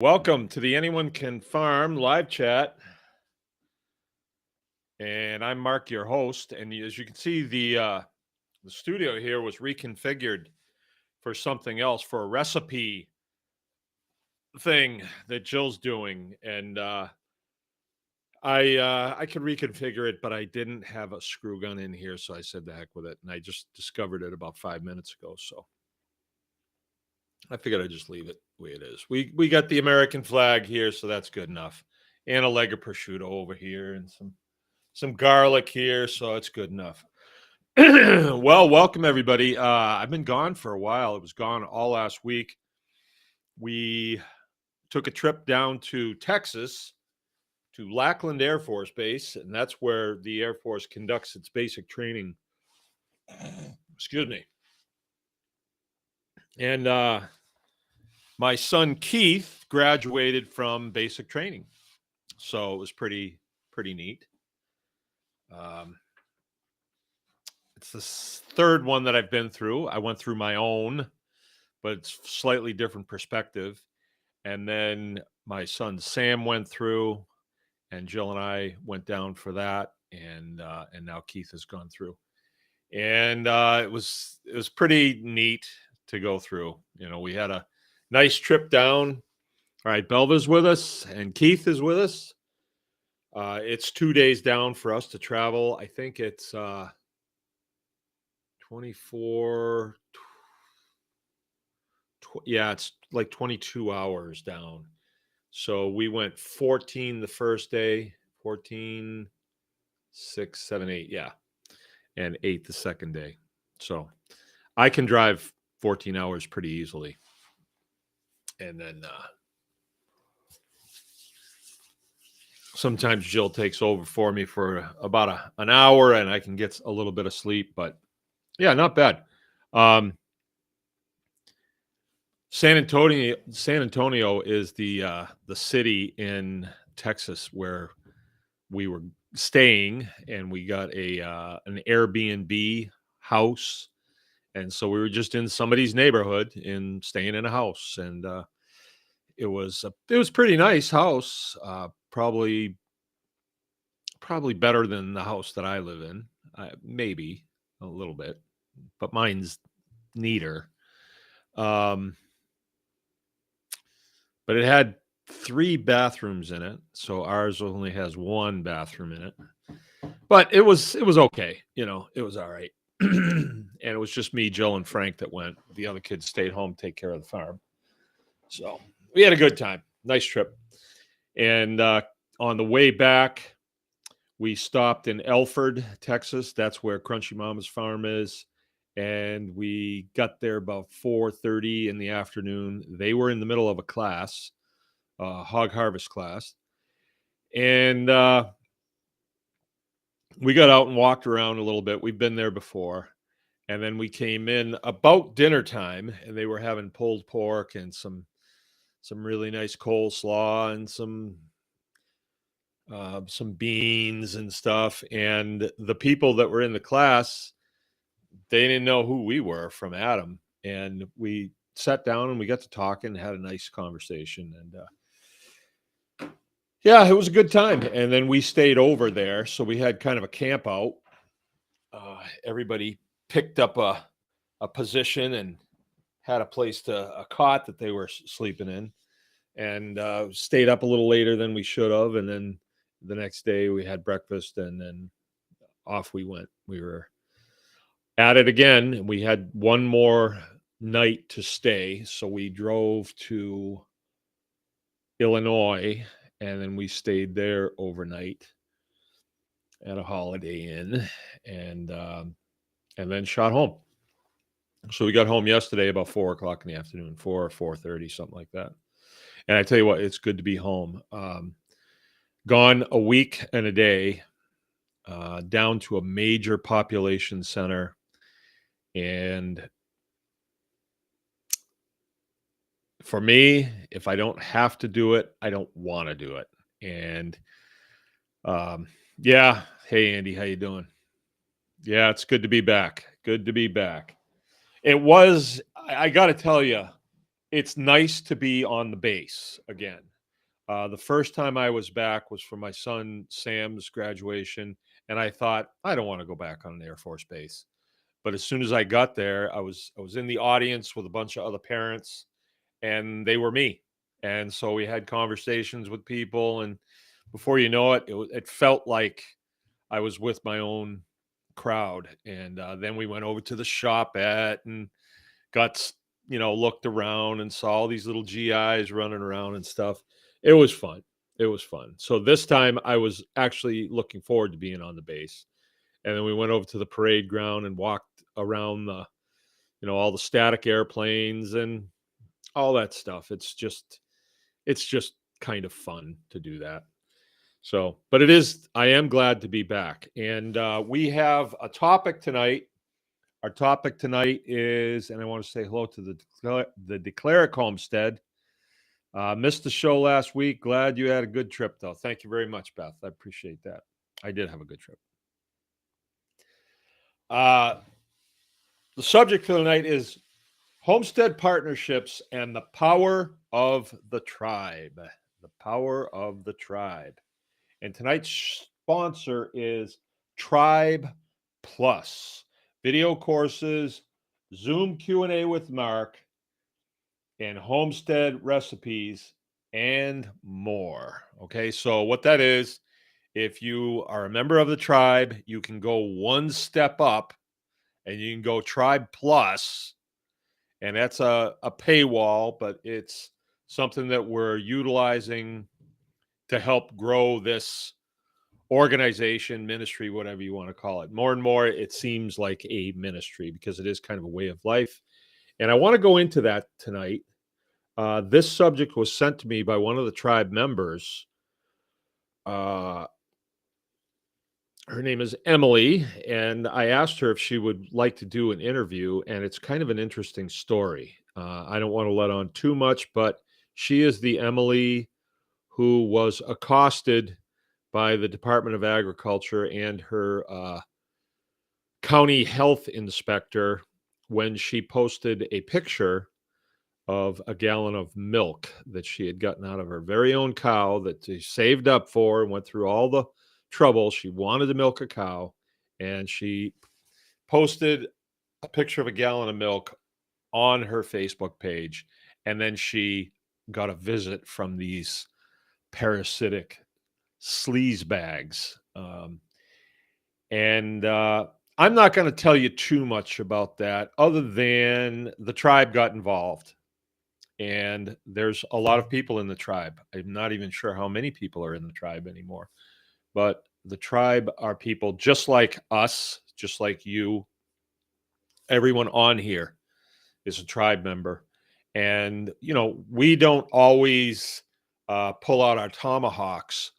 Welcome to the Anyone Can Farm live chat. And I'm Mark, your host. And as you can see, the studio here was reconfigured for something else, for a recipe thing that Jill's doing. And I could reconfigure it, but I didn't have a screw gun in here, so I said the heck with it. And I just discovered it about 5 minutes ago. So I figured I'd just leave it the way it is. We got the American flag here, so that's good enough. And a leg of prosciutto over here and some garlic here, so it's good enough. Well, welcome everybody. I've been gone for a while. I was gone all last week. We took a trip down to Texas to Lackland Air Force Base, and that's where the Air Force conducts its basic training. Excuse me. And my son Keith graduated from basic training, so it was pretty neat. It's the third one that I've been through. I went through my own, but it's slightly different perspective. And then my son Sam went through, and Jill and I went down for that, and now Keith has gone through. And it was pretty neat to go through. You know, we had a nice trip down. All right, Belva's with us, and Keith is with us. It's 2 days down for us to travel. I think it's 24, yeah, it's like 22 hours down. So we went 14 the first day, 14, 6, 7, 8, yeah, and 8 the second day. So I can drive 14 hours pretty easily. And then sometimes Jill takes over for me for about an hour, and I can get a little bit of sleep. But yeah, not bad. San Antonio is the city in Texas where we were staying, and we got an Airbnb house, and so we were just in somebody's neighborhood and staying in a house, and it was pretty nice house, probably better than the house that I live in, maybe a little bit, but mine's neater. But it had 3 bathrooms in it, so ours only has 1 bathroom in it. But it was okay, you know, it was all right. And it was just me, Jill, and Frank that went. The other kids stayed home to take care of the farm. So we had a good time. Nice trip. And on the way back, we stopped in Elford, Texas. That's where Crunchy Mama's farm is. And we got there about 4:30 in the afternoon. They were in the middle of a class, hog harvest class. And we got out and walked around a little bit. We've been there before. And then we came in about dinner time, and they were having pulled pork and some really nice coleslaw and some beans and stuff. And the people that were in the class, they didn't know who we were from Adam. And we sat down and we got to talking and had a nice conversation. And yeah, it was a good time. And then we stayed over there. So we had kind of a camp out. Everybody picked up a position and had a cot that they were sleeping in, and stayed up a little later than we should have. And then the next day we had breakfast, and then off we went. We were at it again. We had one more night to stay, so we drove to Illinois, and then we stayed there overnight at a Holiday Inn, and then shot home. So we got home yesterday about 4:00 in the afternoon, 4 or 4:30, something like that. And I tell you what, it's good to be home. Gone a week and a day, down to a major population center. And for me, if I don't have to do it, I don't want to do it. And yeah, hey Andy, how you doing? Yeah, it's good to be back. Good to be back. It was, I got to tell you, it's nice to be on the base again. The first time I was back was for my son Sam's graduation, and I thought I don't want to go back on an Air Force base. But as soon as I got there, I was in the audience with a bunch of other parents, and they were me. And so we had conversations with people, and before you know it, it felt like I was with my own crowd. And then we went over to the shop at and got looked around and saw all these little GIs running around and stuff. It was fun. It was fun. So this time I was actually looking forward to being on the base. And then we went over to the parade ground and walked around the all the static airplanes and all that stuff. It's just kind of fun to do that. So, but I am glad to be back. And we have a topic tonight. Our topic tonight is, and I want to say hello to the Declaric Homestead. Missed the show last week. Glad you had a good trip, though. Thank you very much, Beth. I appreciate that. I did have a good trip. The subject for the night is Homestead partnerships and the power of the tribe. The power of the tribe. And tonight's sponsor is Tribe Plus. Video courses, Zoom Q&A with Mark, and Homestead recipes, and more. Okay, so what that is, if you are a member of the tribe, you can go one step up and you can go Tribe Plus. And that's a paywall, but it's something that we're utilizing to help grow this organization, ministry, whatever you want to call it. More and more, it seems like a ministry because it is kind of a way of life. And I want to go into that tonight. This subject was sent to me by one of the tribe members. Her name is Emily, and I asked her if she would like to do an interview, and it's kind of an interesting story. I don't want to let on too much, but she is the Emily who was accosted by the Department of Agriculture and her county health inspector when she posted a picture of a gallon of milk that she had gotten out of her very own cow that she saved up for and went through all the trouble. She wanted to milk a cow, and she posted a picture of a gallon of milk on her Facebook page. And then she got a visit from these parasitic sleaze bags. And I'm not going to tell you too much about that other than the tribe got involved. And there's a lot of people in the tribe. I'm not even sure how many people are in the tribe anymore. But the tribe are people just like us, just like you. Everyone on here is a tribe member. And, we don't always pull out our tomahawks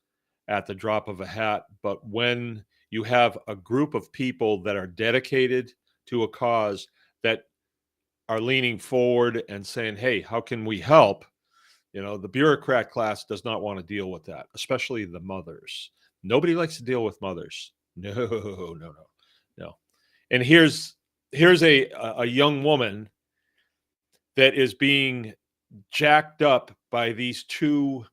at the drop of a hat. But when you have a group of people that are dedicated to a cause that are leaning forward and saying, hey, how can we help? The bureaucrat class does not want to deal with that, especially the mothers. Nobody likes to deal with mothers. No, no, no, no. And here's a young woman that is being jacked up by these two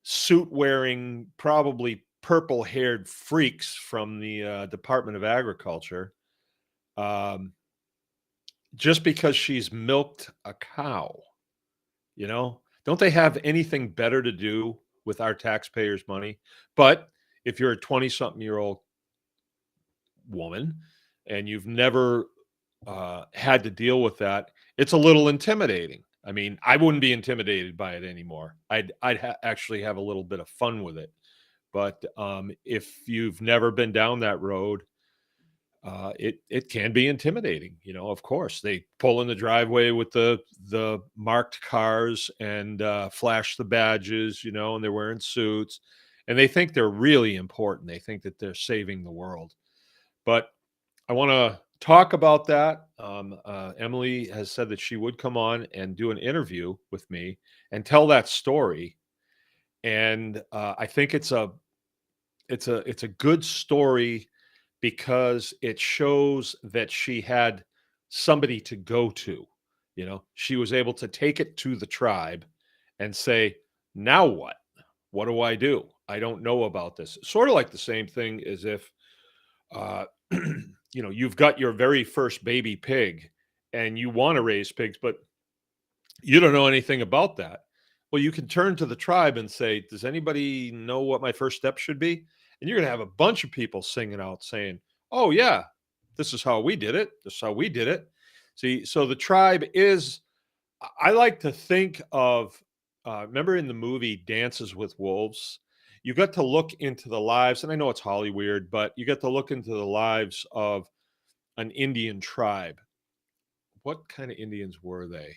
suit wearing, probably purple haired freaks from the Department of Agriculture, just because she's milked a cow. Don't they have anything better to do with our taxpayers' money? But if you're a 20-something-year-old woman and you've never had to deal with that, it's a little intimidating. I mean, I wouldn't be intimidated by it anymore. I'd actually have a little bit of fun with it. But if you've never been down that road, it can be intimidating. Of course, they pull in the driveway with the marked cars and flash the badges, and they're wearing suits, and they think they're really important. They think that they're saving the world. But I want to talk about that. Emily has said that she would come on and do an interview with me and tell that story. And I think it's a good story because it shows that she had somebody to go to. She was able to take it to the tribe and say, now what? What do I do? I don't know about this. Sort of like the same thing as if, uh, you've got your very first baby pig and you want to raise pigs, but you don't know anything about that. Well, you can turn to the tribe and say, does anybody know what my first step should be? And you're going to have a bunch of people singing out saying, oh, yeah, this is how we did it. This is how we did it. See, so the tribe is, I like to think of, remember in the movie Dances with Wolves? You got to look into the lives, and I know it's Hollywood, but you got to look into the lives of an Indian tribe. What kind of Indians were they?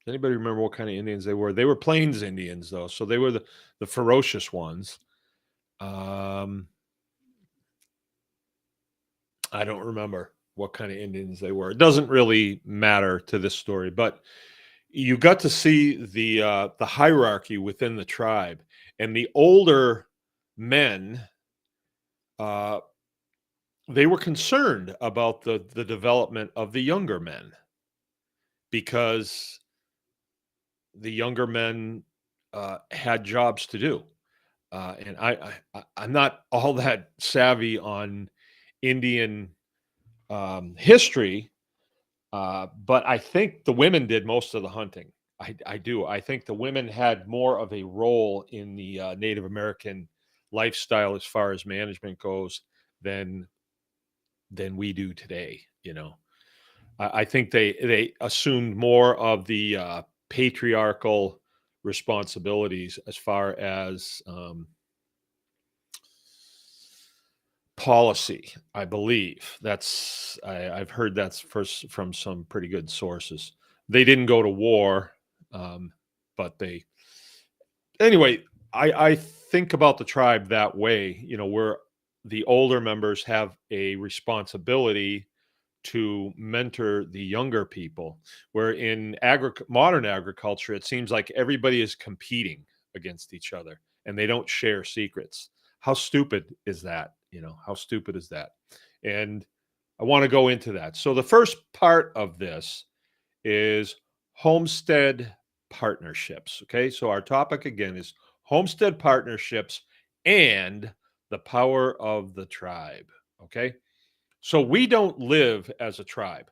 Anybody remember what kind of Indians they were? They were Plains Indians, though, so they were the ferocious ones. Um, I don't remember what kind of Indians they were. It doesn't really matter to this story, but you got to see the hierarchy within the tribe, and the older men, uh, they were concerned about the development of the younger men because the younger men had jobs to do. And I'm not all that savvy on Indian history, but I think the women did most of the hunting. I do. I think the women had more of a role in the Native American lifestyle as far as management goes than we do today. I think they assumed more of the patriarchal responsibilities as far as policy. I believe I've heard that's first from some pretty good sources. They didn't go to war, but they anyway. I think about the tribe that way. Where the older members have a responsibility to mentor the younger people, where in modern agriculture it seems like everybody is competing against each other and they don't share secrets. How stupid is that? How stupid is that? And I want to go into that. So the first part of this is homestead partnerships. Okay, so our topic again is homestead partnerships and the power of the tribe. Okay, so we don't live as a tribe.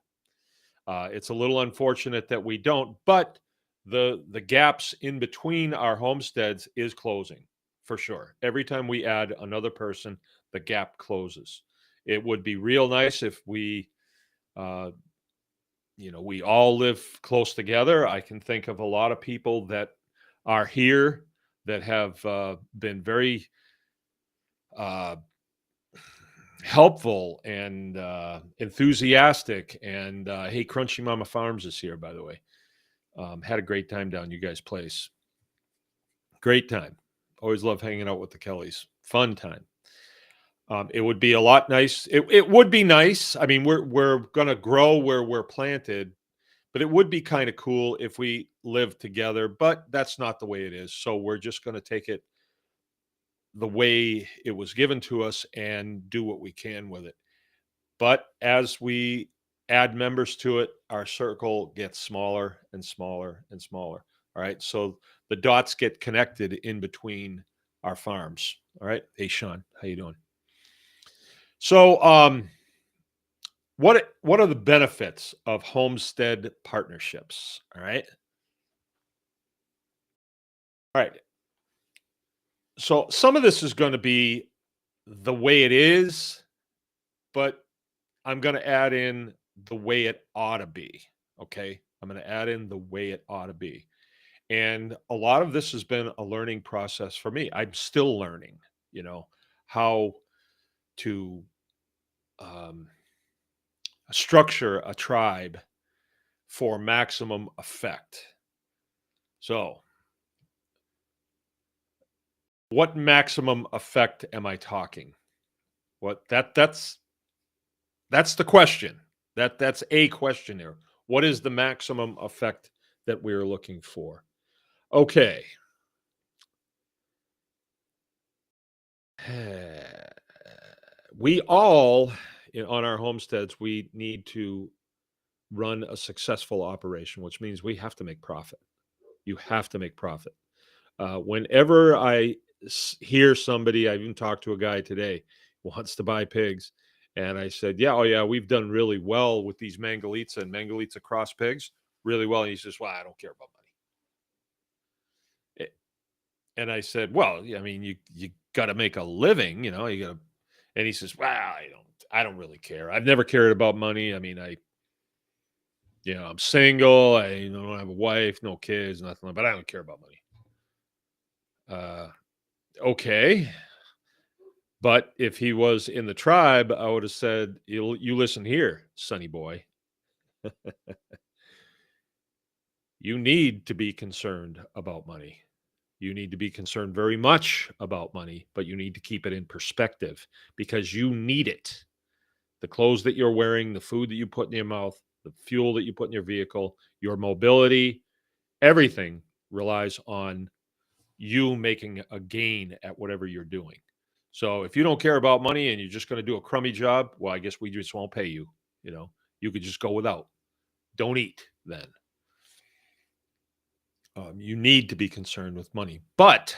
It's a little unfortunate that we don't, but the gaps in between our homesteads is closing for sure. Every time we add another person, the gap closes. It would be real nice if uh, we all live close together. I can think of a lot of people that are here that have been very uh, helpful and enthusiastic. And hey, Crunchy Mama Farms is here, by the way. Had a great time down you guys' place. Great time. Always love hanging out with the Kellys. Fun time. It would be a lot nice. It would be nice. I mean, we're gonna grow where we're planted, but it would be kind of cool if we lived together. But that's not the way it is. So we're just gonna take it the way it was given to us and do what we can with it. But as we add members to it, our circle gets smaller and smaller and smaller. All right. So the dots get connected in between our farms. All right. Hey, Sean, how you doing? So, what are the benefits of homestead partnerships? All right. All right. So some of this is going to be the way it is, but I'm going to add in the way it ought to be. Okay. I'm going to add in the way it ought to be. And a lot of this has been a learning process for me. I'm still learning, how to um, structure a tribe for maximum effect. So, what maximum effect am I talking? What that's the question. That's a question there. What is the maximum effect that we're looking for? Okay. We all on our homesteads, we need to run a successful operation, which means we have to make profit. You have to make profit. Whenever I hear somebody, I even talked to a guy today wants to buy pigs, and I said, "Yeah, oh yeah, we've done really well with these Mangalitsa cross pigs, really well." And he says, "Well, I don't care about money." And I said, "Well, yeah, I mean, you got to make a living, you got to." And he says, "Well, I don't really care. I've never cared about money. I mean, I'm single. I don't have a wife, no kids, nothing, but I don't care about money." Uh, okay. But if he was in the tribe, I would have said, "You listen here, sonny boy. You need to be concerned about money. You need to be concerned very much about money, but you need to keep it in perspective because you need it. The clothes that you're wearing, the food that you put in your mouth, the fuel that you put in your vehicle, your mobility, everything relies on you making a gain at whatever you're doing. So if you don't care about money and you're just going to do a crummy job, well, I guess we just won't pay you. You know, you could just go without. Don't eat then. You need to be concerned with money. But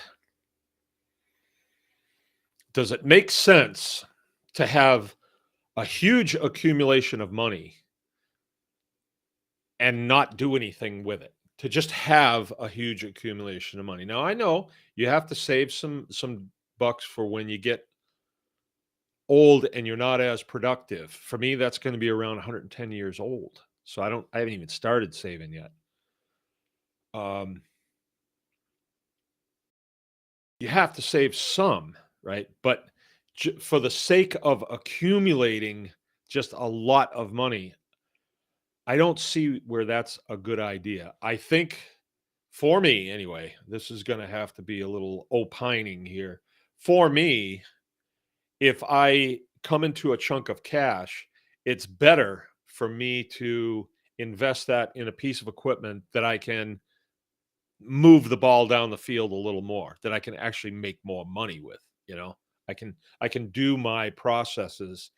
does it make sense to have a huge accumulation of money and not do anything with it? To just have a huge accumulation of money. Now I know you have to save some bucks for when you get old and you're not as productive. For me, that's going to be around 110 years old. So I haven't even started saving yet. Um, you have to save some, right? But for the sake of accumulating just a lot of money, I don't see where that's a good idea. I think for me, anyway, this is going to have to be a little opining here. For me, if I come into a chunk of cash, it's better for me to invest that in a piece of equipment that I can move the ball down the field a little more, that I can actually make more money with. You know, I can do my processes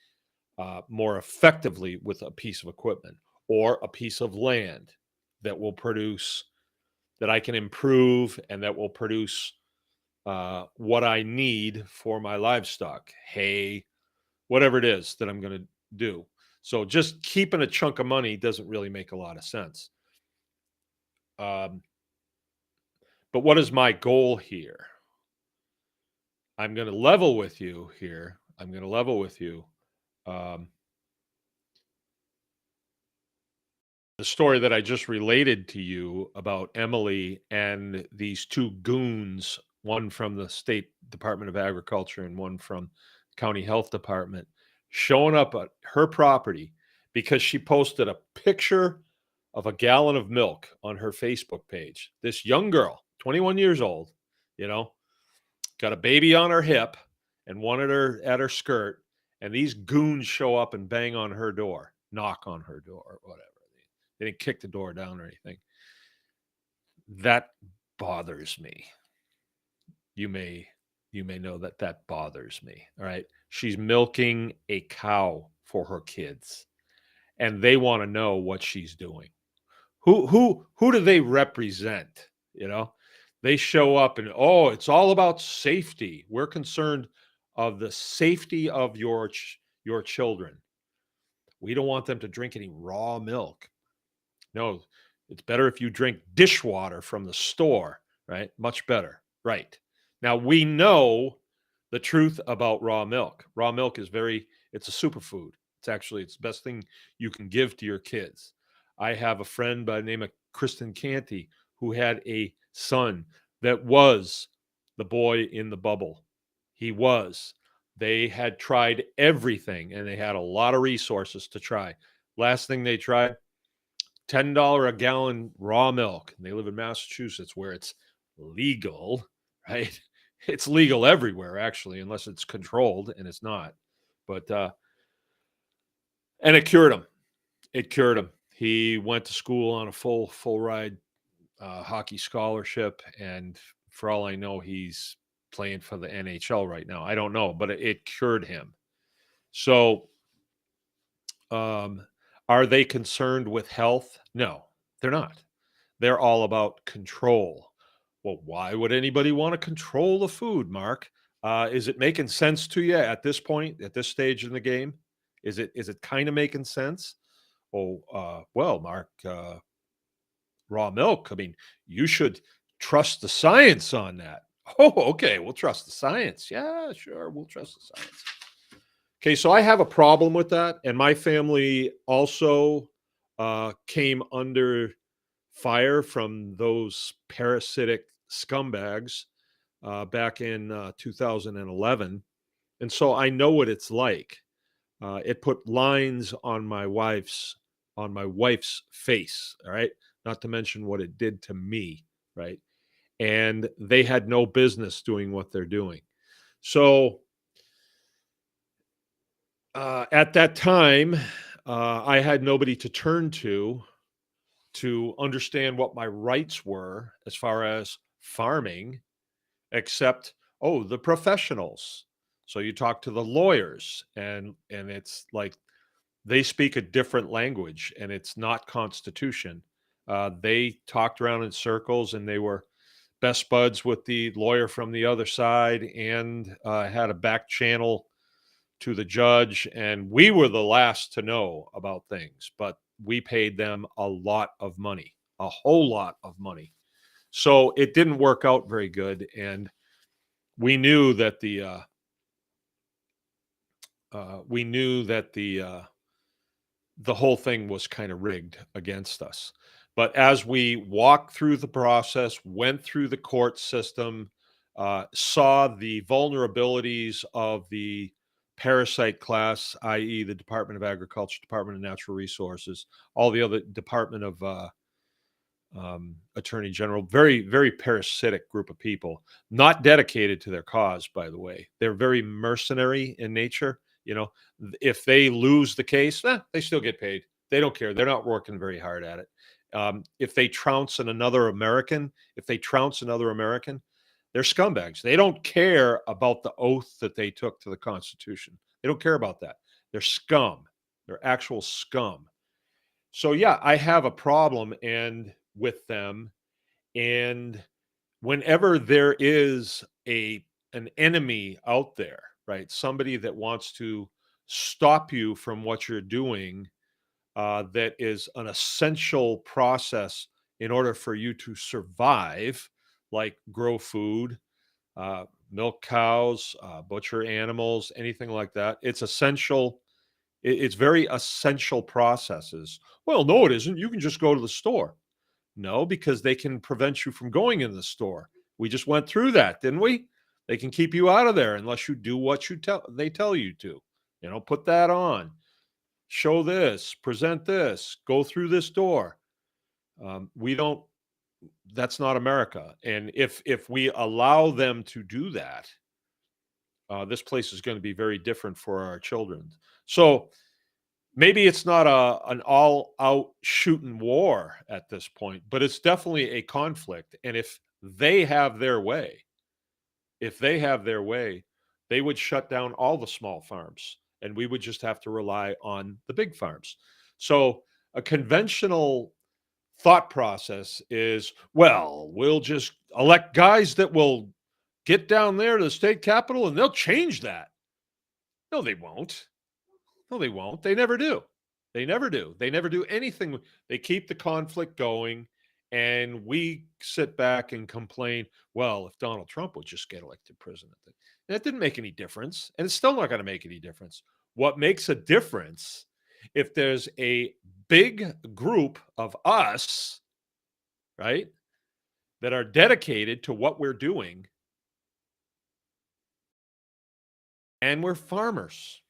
more effectively with a piece of equipment or a piece of land that will produce that I can improve and that will produce what I need for my livestock, hay, whatever it is that I'm going to do. So just keeping a chunk of money doesn't really make a lot of sense. Um, but what is my goal here? I'm going to level with you here. I'm going to level with you. Um, the story that I just related to you about Emily and these two goons, one from the State Department of Agriculture and one from County Health Department, showing up at her property because she posted a picture of a gallon of milk on her Facebook page. This young girl, 21 years old, you know, got a baby on her hip and one at her skirt, and these goons show up and bang on her door, knock on her door, or whatever. They didn't kick the door down or anything. That bothers me. You may know that bothers me. All right. She's milking a cow for her kids, and they want to know what she's doing. Who do they represent? You know, they show up and oh, it's all about safety. We're concerned of the safety of your children. We don't want them to drink any raw milk. No, it's better if you drink dishwater from the store, right? Much better. Right. Now we know the truth about raw milk. Raw milk it's a superfood. It's the best thing you can give to your kids. I have a friend by the name of Kristen Canty who had a son that was the boy in the bubble. He was. They had tried everything and they had a lot of resources to try. Last thing they tried, $10 a gallon raw milk. And they live in Massachusetts where it's legal, right? It's legal everywhere, actually, unless it's controlled, and it's not. But, and it cured him. It cured him. He went to school on a full ride hockey scholarship. And for all I know, he's playing for the NHL right now. I don't know, but it cured him. So, um, Are they concerned with health? No, they're not. They're all about control. Well, why would anybody want to control the food, Mark? Is it making sense to you at this point, at this stage in the game? Is it kind of making sense? Oh, well, Mark, raw milk. I mean, you should trust the science on that. Oh, okay, we'll trust the science. Yeah, sure, we'll trust the science. Okay, so I have a problem with that, and my family also came under fire from those parasitic scumbags back in 2011, and so I know what it's like. It put lines on my wife's face. All right, not to mention what it did to me. Right, and they had no business doing what they're doing. So at that time, I had nobody to turn to understand what my rights were as far as farming, except, oh, the professionals. So you talk to the lawyers, and it's like they speak a different language, and it's not constitution. They talked around in circles, and they were best buds with the lawyer from the other side, and had a back channel to the judge, and we were the last to know about things, but we paid them a lot of money, a whole lot of money. So it didn't work out very good, and we knew that the whole thing was kind of rigged against us. But as we walked through the process, went through the court system, saw the vulnerabilities of the parasite class, i.e., the Department of Agriculture, Department of Natural Resources, all the other Department of Attorney General, very, very parasitic group of people, not dedicated to their cause, by the way. They're very mercenary in nature. You know, if they lose the case, they still get paid. They don't care. They're not working very hard at it. If they trounce another American, they're scumbags. They don't care about the oath that they took to the Constitution. They don't care about that. They're scum. They're actual scum. So yeah, I have a problem and with them, and whenever there is an enemy out there, right? Somebody that wants to stop you from what you're doing, that is an essential process in order for you to survive, like grow food, milk cows, butcher animals, anything like that. It's essential. It's very essential processes. Well, no, it isn't. You can just go to the store. No, because they can prevent you from going in the store. We just went through that, didn't we? They can keep you out of there unless you do what they tell you to. You know, put that on, show this, present this, go through this door. We don't. That's not America. And if we allow them to do that, this place is going to be very different for our children. So maybe it's not an all out shooting war at this point, but it's definitely a conflict. And they have their way, if they have their way, they would shut down all the small farms, and we would just have to rely on the big farms. So a conventional thought process is, well, we'll just elect guys that will get down there to the state capitol and they'll change that. No, they won't. No, they won't. They never do. They never do. They never do anything. They keep the conflict going, and we sit back and complain, well, if Donald Trump would just get elected president. That didn't make any difference, and it's still not going to make any difference. What makes a difference, if there's a big group of us, right, that are dedicated to what we're doing, and we're farmers.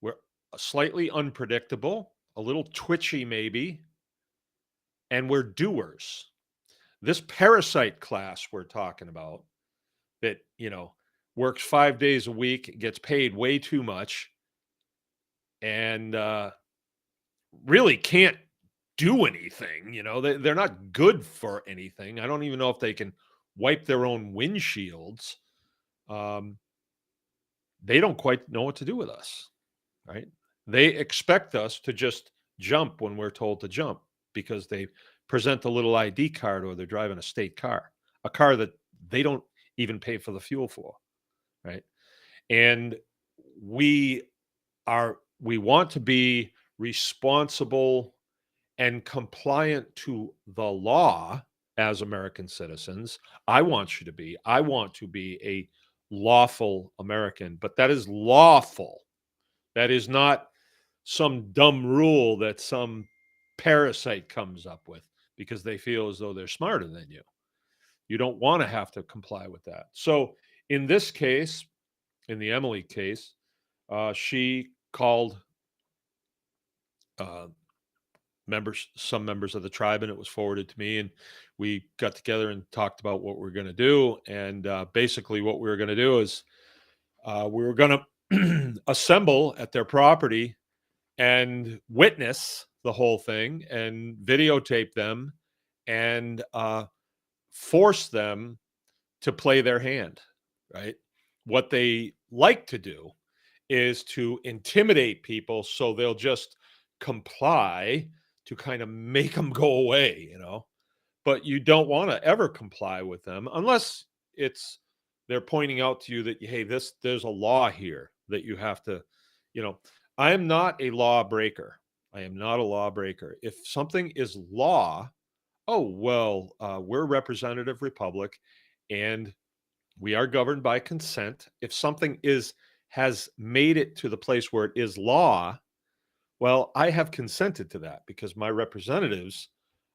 We're slightly unpredictable, a little twitchy maybe, and we're doers. This parasite class we're talking about that, works 5 days a week, gets paid way too much, and really can't do anything. They're not good for anything. I don't even know if they can wipe their own windshields. They don't quite know what to do with us, right? They expect us to just jump when we're told to jump because they present a little ID card or they're driving a state car, a car that they don't even pay for the fuel for, right? And we we want to be responsible and compliant to the law as American citizens. I want you to be. I want to be a lawful American, but that is lawful. That is not some dumb rule that some parasite comes up with because they feel as though they're smarter than you. You don't want to have to comply with that. So in this case, in the Emily case, she called uh, some members of the tribe, and it was forwarded to me. And we got together and talked about what we're going to do. And basically, what we were going to do is we were going to assemble at their property and witness the whole thing and videotape them and force them to play their hand, right? What they like to do is to intimidate people so they'll just comply to kind of make them go away, But you don't want to ever comply with them unless it's they're pointing out to you that hey, there's a law here that you have to, you know. I am not a lawbreaker. I am not a lawbreaker. If something is law, oh well, we're a representative republic, and we are governed by consent. If something has made it to the place where it is law, well, I have consented to that because my representatives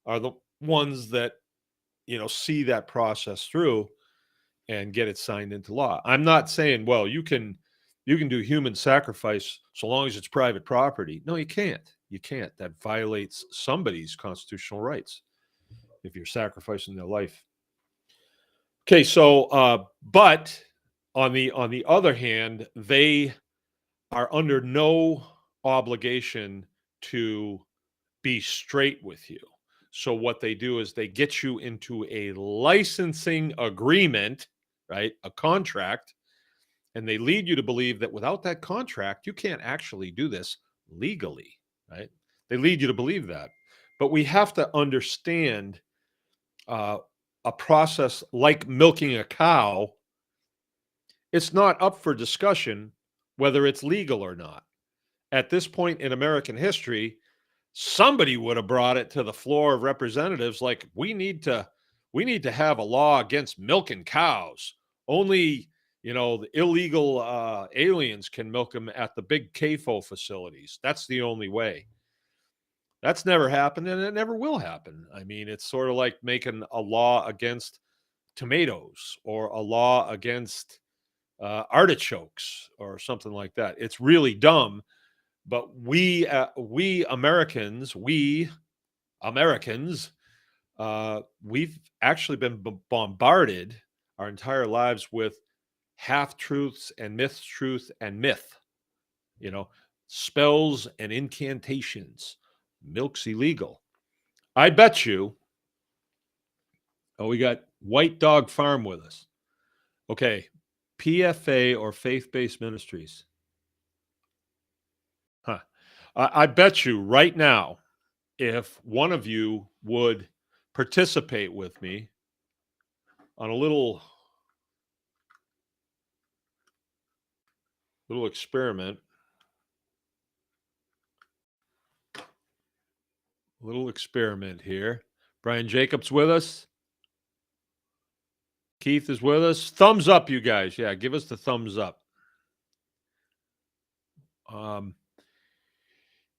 are the ones that, see that process through and get it signed into law. I'm not saying, well, you can do human sacrifice so long as it's private property. No, you can't. You can't. That violates somebody's constitutional rights if you're sacrificing their life. Okay, so but on the other hand, they are under no obligation to be straight with you. So what they do is they get you into a licensing agreement, right? A contract, and they lead you to believe that without that contract, you can't actually do this legally, right? They lead you to believe that. But we have to understand uh, a process like milking a cow. It's not up for discussion whether it's legal or not. At this point in American history, somebody would have brought it to the floor of representatives like we need to have a law against milking cows. Only, the illegal aliens can milk them at the big CAFO facilities. That's the only way. That's never happened and it never will happen. I mean, it's sort of like making a law against tomatoes or a law against artichokes or something like that. It's really dumb. But we Americans, we've actually been bombarded our entire lives with half truths and truth and myth. You know, spells and incantations. Milk's illegal. I bet you. Oh, we got White Dog Farm with us. Okay, PFA or faith-based ministries. Huh. I bet you right now, if one of you would participate with me on a little experiment, here. Brian Jacobs with us. Keith is with us. Thumbs up, you guys. Yeah, give us the thumbs up.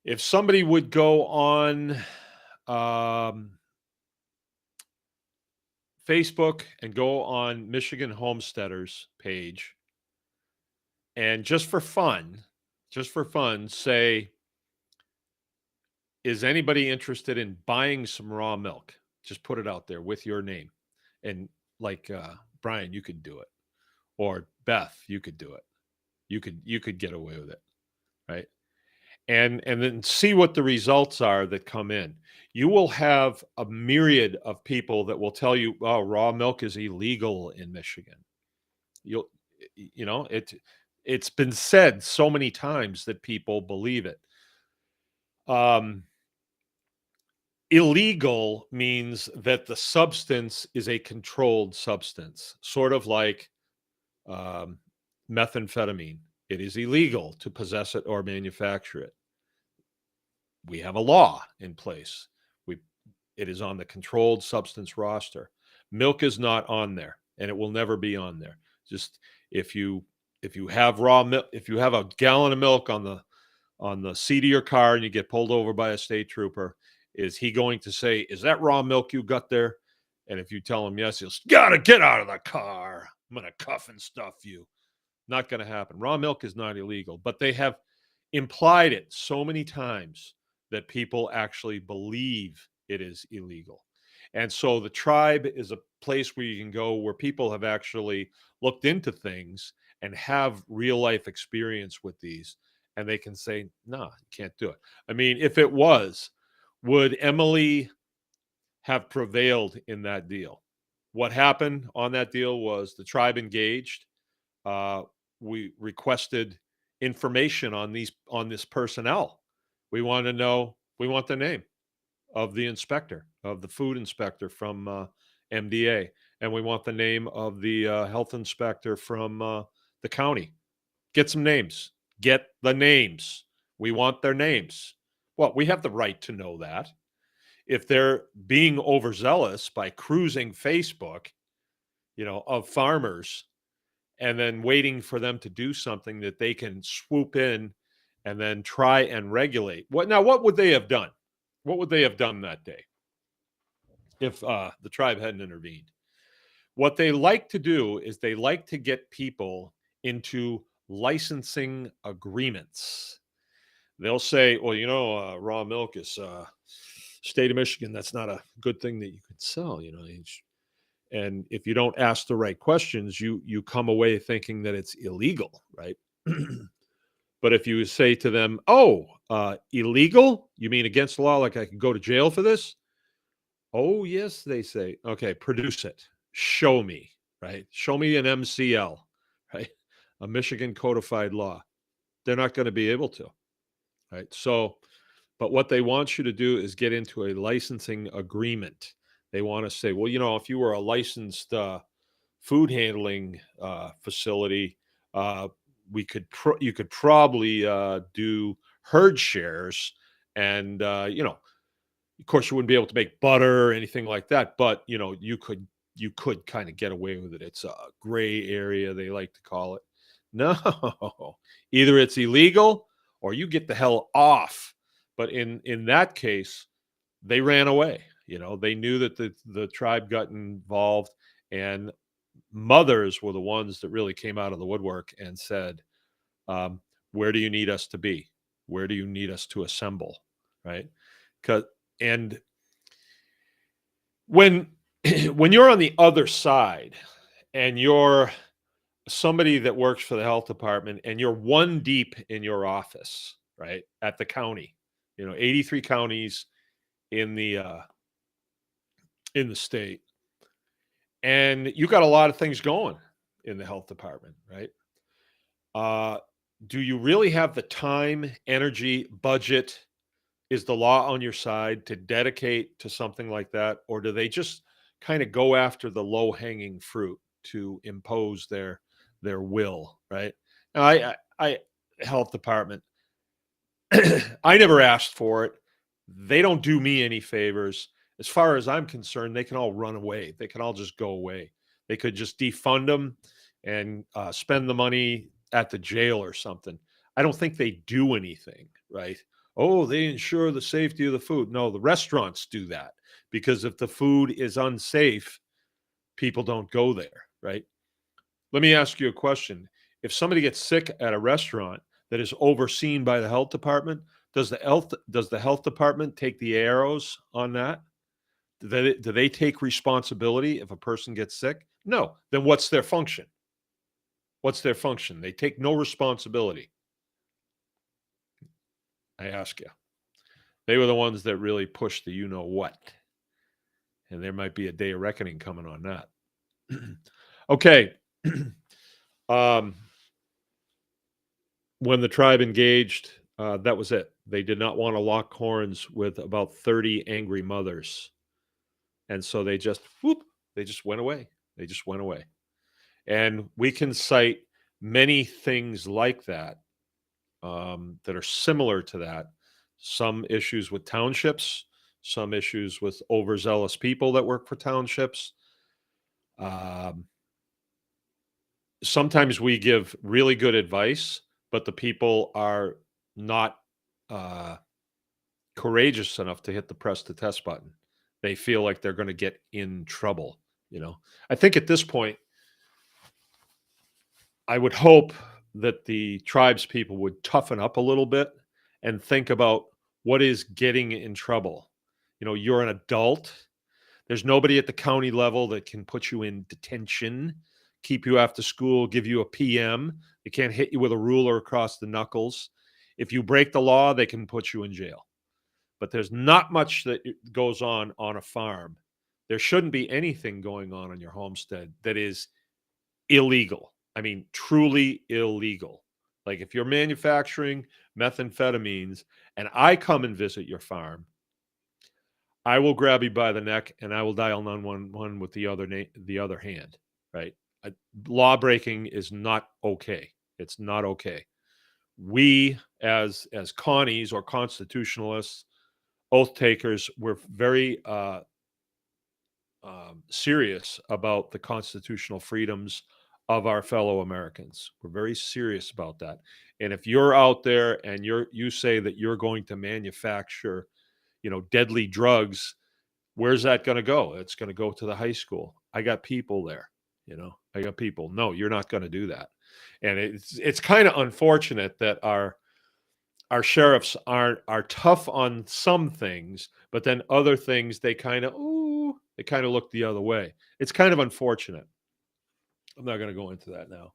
If somebody would go on Facebook and go on Michigan Homesteaders page, and just for fun, say, is anybody interested in buying some raw milk? Just put it out there with your name. And like Brian, you could do it. Or Beth, you could do it. You could get away with it. Right. And then see what the results are that come in. You will have a myriad of people that will tell you, oh, raw milk is illegal in Michigan. It It's been said so many times that people believe it. Um, Illegal means that the substance is a controlled substance, sort of like um, methamphetamine. It is illegal to possess it or manufacture it. We have a law in place. We It is on the controlled substance roster. Milk is not on there, and it will never be on there. Just if you if you have raw milk, if you have a gallon of milk on the seat of your car and you get pulled over by a state trooper, is he going to say, "Is that raw milk you got there?" And if you tell him yes, he'll gotta get out of the car. I'm gonna cuff and stuff you. Not going to happen. Raw milk is not illegal, but they have implied it so many times that people actually believe it is illegal. And so the tribe is a place where you can go where people have actually looked into things and have real life experience with these. And they can say, no, you can't do it. I mean, if it was, would Emily have prevailed in that deal? What happened on that deal was the tribe engaged. uh, we requested information on this personnel. We want to know. We want the name of the inspector, of the food inspector from MDA, and we want the name of the health inspector from the county. Get some names. Get the names. We want their names. Well, we have the right to know that. If they're being overzealous by cruising Facebook, of farmers and then waiting for them to do something that they can swoop in and then try and regulate. What would they have done? What would they have done that day if the tribe hadn't intervened? What they like to do is they like to get people into licensing agreements. They'll say, well, raw milk is state of Michigan. That's not a good thing that you could sell. And if you don't ask the right questions, you come away thinking that it's illegal, right? But if you say to them, "Oh, illegal? You mean against the law? Like I could go to jail for this?" "Oh, yes," they say. "Okay, produce it. Show me." Right? Show me an MCL, right? A Michigan codified law. They're not going to be able to, right? So, but what they want you to do is get into a licensing agreement. They want to say, well, if you were a licensed food handling facility, uh, you could probably do herd shares, and of course, you wouldn't be able to make butter or anything like that, but you could kind of get away with it. It's a gray area, they like to call it. No, either it's illegal or you get the hell off. But in that case, they ran away. They knew that the tribe got involved, and mothers were the ones that really came out of the woodwork and said, um, "Where do you need us to be? Where do you need us to assemble?" Right? Because and when when you're on the other side and you're somebody that works for the health department and you're one deep in your office, right, at the county, 83 counties in the state, and you got a lot of things going in the health department, right? Uh, do you really have the time, energy, budget? Is the law on your side to dedicate to something like that, or do they just kind of go after the low hanging fruit to impose their will? Right now, health department. I never asked for it. They don't do me any favors. As far as I'm concerned, they can all run away. They can all just go away. They could just defund them and spend the money at the jail or something. I don't think they do anything, right? Oh, they ensure the safety of the food. No, the restaurants do that because if the food is unsafe, people don't go there, right? Let me ask you a question. If somebody gets sick at a restaurant that is overseen by the health department, does the health department take the arrows on that? Do they take responsibility if a person gets sick? No. Then what's their function? What's their function? They take no responsibility. I ask you. They were the ones that really pushed the you know what. And there might be a day of reckoning coming on that. Okay. um, when the tribe engaged, that was it. They did not want to lock horns with about 30 angry mothers. And so they just whoop, they just went away. They just went away. And we can cite many things like that, that are similar to that. Some issues with townships, some issues with overzealous people that work for townships. Um, Sometimes we give really good advice, but the people are not uh, courageous enough to hit the press to test button. They feel like they're going to get in trouble. You know, I think at this point, I would hope that the tribes people would toughen up a little bit and think about what is getting in trouble. You know, you're an adult. There's nobody at the county level that can put you in detention, keep you after school, give you a PM. They can't hit you with a ruler across the knuckles. If you break the law, they can put you in jail. But there's not much that goes on a farm. There shouldn't be anything going on your homestead that is illegal. I mean, truly illegal. Like if you're manufacturing methamphetamines and I come and visit your farm, I will grab you by the neck and I will dial 911 with the other hand, right? Uh, Law breaking is not okay. It's not okay. We as Connies or constitutionalists, oath takers, we're very serious about the constitutional freedoms of our fellow Americans. We're very serious about that. And if you're out there and you say that you're going to manufacture, deadly drugs, where's that going to go? It's going to go to the high school. I got people there. I got people. No, you're not going to do that. And it's kind of unfortunate that our sheriffs are tough on some things, but then other things they kind of look the other way. It's kind of unfortunate. I'm not going to go into that now.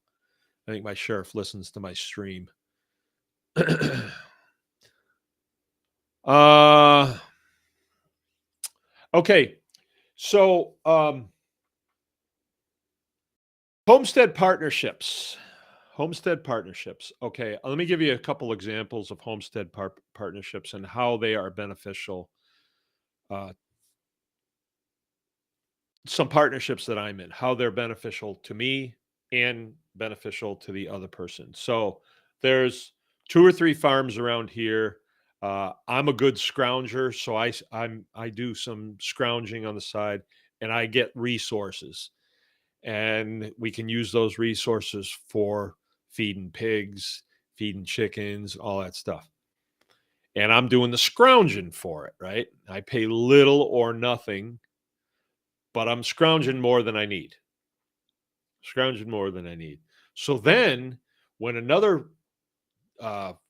I think my sheriff listens to my stream. uh okay. So homestead partnerships. Homestead partnerships. Okay, let me give you a couple examples of homestead partnerships and how they are beneficial. Uh, some partnerships that I'm in, how they're beneficial to me and beneficial to the other person. So there's 2 or 3 farms around here. I'm a good scrounger, so I do some scrounging on the side, and I get resources, and we can use those resources for feeding pigs, feeding chickens, all that stuff. And I'm doing the scrounging for it, right? I pay little or nothing, but I'm scrounging more than I need. Scrounging more than I need. So then, when another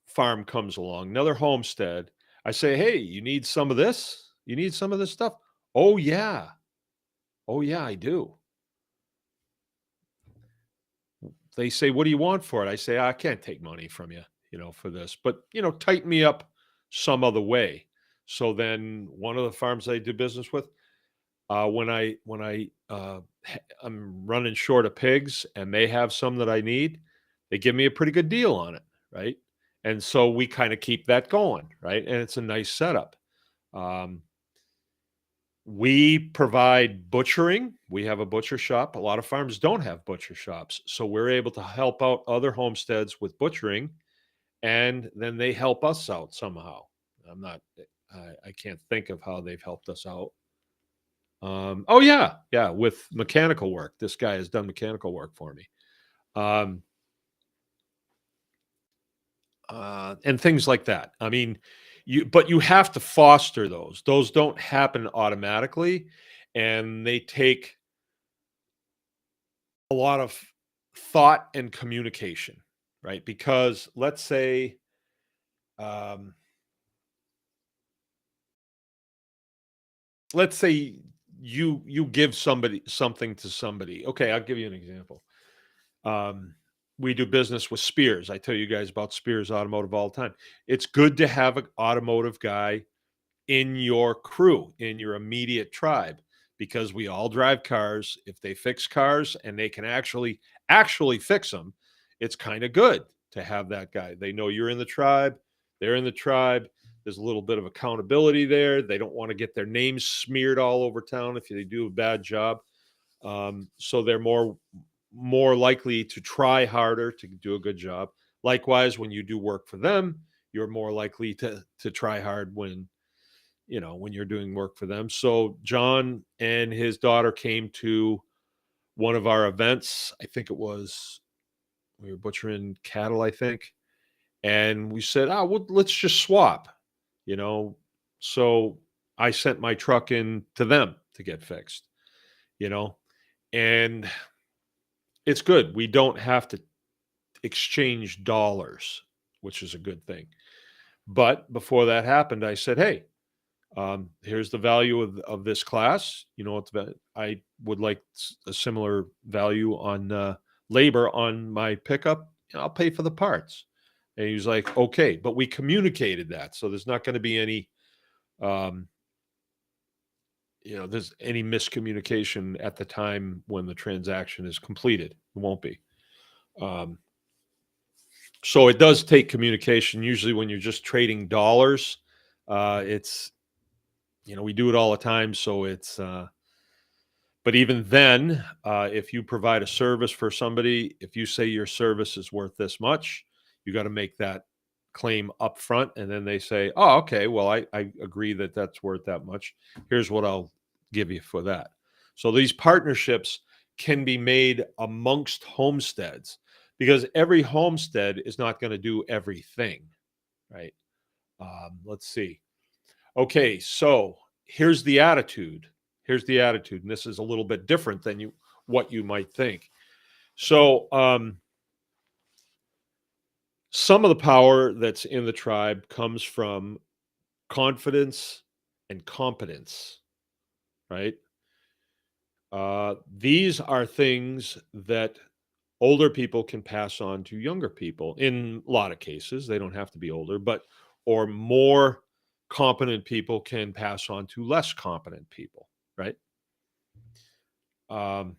farm comes along, another homestead, I say, "Hey, you need some of this? You need some of this stuff?" "Oh yeah, oh yeah, I do." They say, "What do you want for it?" I say, "I can't take money from you, for this, but tighten me up some other way." So then, one of the farms I do business with, I'm running short of pigs and they have some that I need, they give me a pretty good deal on it, right? And so we kind of keep that going, right? And it's a nice setup. Um, we provide butchering. We have a butcher shop. A lot of farms don't have butcher shops, so we're able to help out other homesteads with butchering, and then they help us out somehow. I'm not. I can't think of how they've helped us out. Oh yeah, yeah, with mechanical work. This guy has done mechanical work for me. Um, and things like that. I mean, but you have to foster those. Those don't happen automatically, and they take a lot of thought and communication, right? Because um, let's say you give somebody something to somebody. Okay, I'll give you an example. Um, we do business with Spears. I tell you guys about Spears Automotive all the time. It's good to have an automotive guy in your crew, in your immediate tribe, because we all drive cars. If they fix cars and they can actually fix them, it's kind of good to have that guy. They know you're in the tribe, they're in the tribe. There's a little bit of accountability there. They don't want to get their names smeared all over town if they do a bad job. So they're more likely to try harder to do a good job. Likewise, when you do work for them, you're more likely to try hard when when you're doing work for them. So John and his daughter came to one of our events. I think it was we were butchering cattle, I think, and we said, "Oh, well, let's just swap," you know. So I sent my truck in to them to get fixed, you know, and it's good. We don't have to exchange dollars, which is a good thing. But before that happened, I said, "Hey, here's the value of this class. You know, I would like a similar value on labor on my pickup. And I'll pay for the parts." And he was like, "Okay," but we communicated that, so there's not going to be any, um, there's any miscommunication at the time when the transaction is completed. It won't be. Um, so it does take communication. Usually, when you're just trading dollars, it's we do it all the time, so it's but even then, if you provide a service for somebody, if you say your service is worth this much, you got to make that claim up front, and then they say, "Oh, okay, well, I agree that that's worth that much. Here's what I'll give you for that." So these partnerships can be made amongst homesteads because every homestead is not going to do everything, right? Let's see. Okay, so here's the attitude. Here's the attitude, and this is a little bit different than what you might think. So, some of the power that's in the tribe comes from confidence and competence, right? These are things that older people can pass on to younger people. In a lot of cases, they don't have to be older, but or more competent people can pass on to less competent people, right? Um,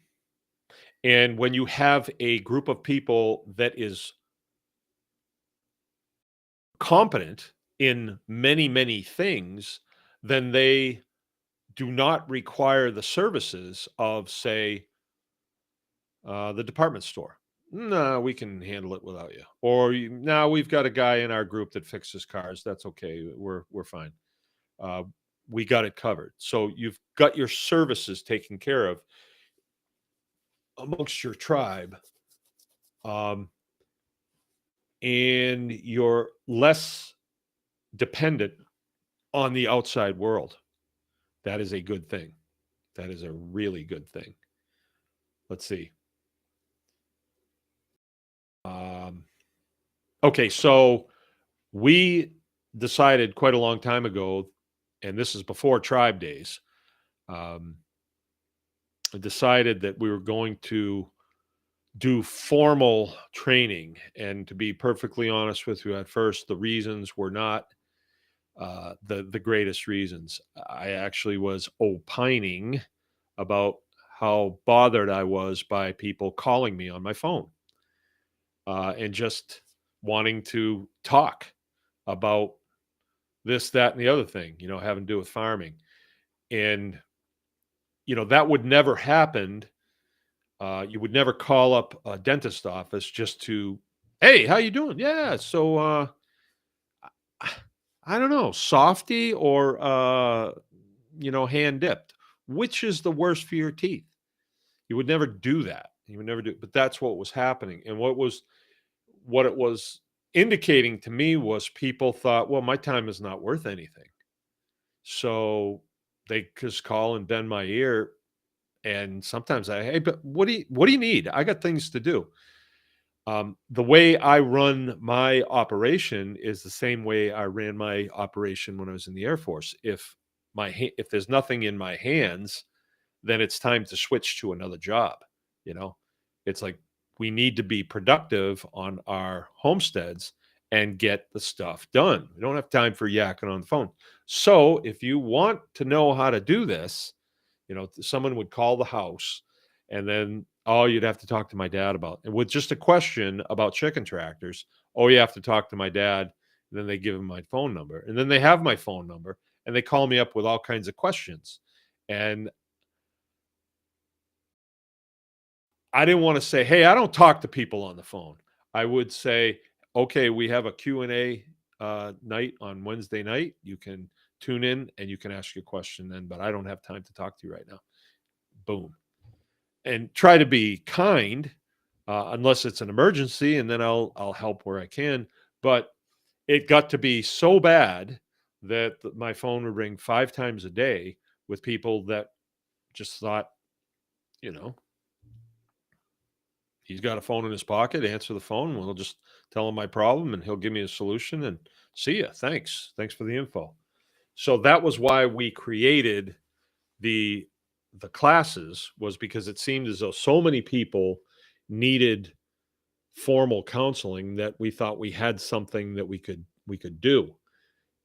and when you have a group of people that is competent in many, many things, then they do not require the services of, say, the department store. No, we can handle it without you. Or now we've got a guy in our group that fixes cars. That's okay. We're fine. Uh, we got it covered. So you've got your services taken care of amongst your tribe, um, and you're less dependent on the outside world. That is a good thing. That is a really good thing. Let's see. Um, okay, so we decided quite a long time ago, and this is before tribe days, um, decided that we were going to do formal training. And to be perfectly honest with you, at first, the reasons were not the greatest reasons. I actually was opining about how bothered I was by people calling me on my phone and just wanting to talk about this, that, and the other thing, having to do with farming. And, that would never happen. You would never call up a dentist office just to, "Hey, how you doing? Yeah, so I don't know, softy or hand dipped. Which is the worst for your teeth?" You would never do that. You would never do, but that's what was happening. And what it was indicating to me was people thought, well, my time is not worth anything. So they just call and bend my ear. And sometimes hey, but what do you need? I got things to do. The way I run my operation is the same way I ran my operation when I was in the Air Force. If there's nothing in my hands, then it's time to switch to another job. You know, it's like we need to be productive on our homesteads and get the stuff done. We don't have time for yakking on the phone. So if you want to know how to do this, someone would call the house, and then you'd have to talk to my dad about, and with just a question about chicken tractors, oh, you have to talk to my dad. And then they give him my phone number. And then they have my phone number and they call me up with all kinds of questions. And I didn't want to say, hey, I don't talk to people on the phone. I would say, okay, we have a Q&A night on Wednesday night. You can tune in and you can ask your question then, but I don't have time to talk to you right now. Boom. And try to be kind, unless it's an emergency, and then I'll help where I can. But it got to be so bad that my phone would ring 5 times a day with people that just thought, you know, he's got a phone in his pocket, answer the phone, we'll just tell him my problem and he'll give me a solution and see ya. Thanks for the info. So that was why we created the classes, was because it seemed as though so many people needed formal counseling that we thought we had something that we could do.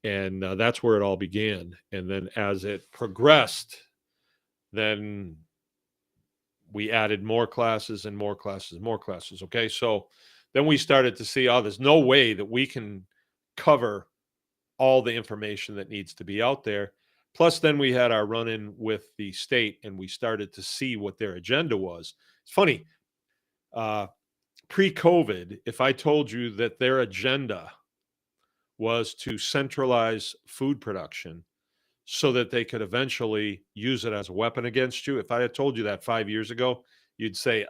And that's where it all began. And then as it progressed, then we added more classes and more classes, more classes. Okay. So then we started to see, oh, there's no way that we can cover all the information that needs to be out there. Plus, then we had our run in with the state and we started to see what their agenda was. It's funny. Pre COVID, if I told you that their agenda was to centralize food production so that they could eventually use it as a weapon against you, if I had told you that 5 years ago, you'd say,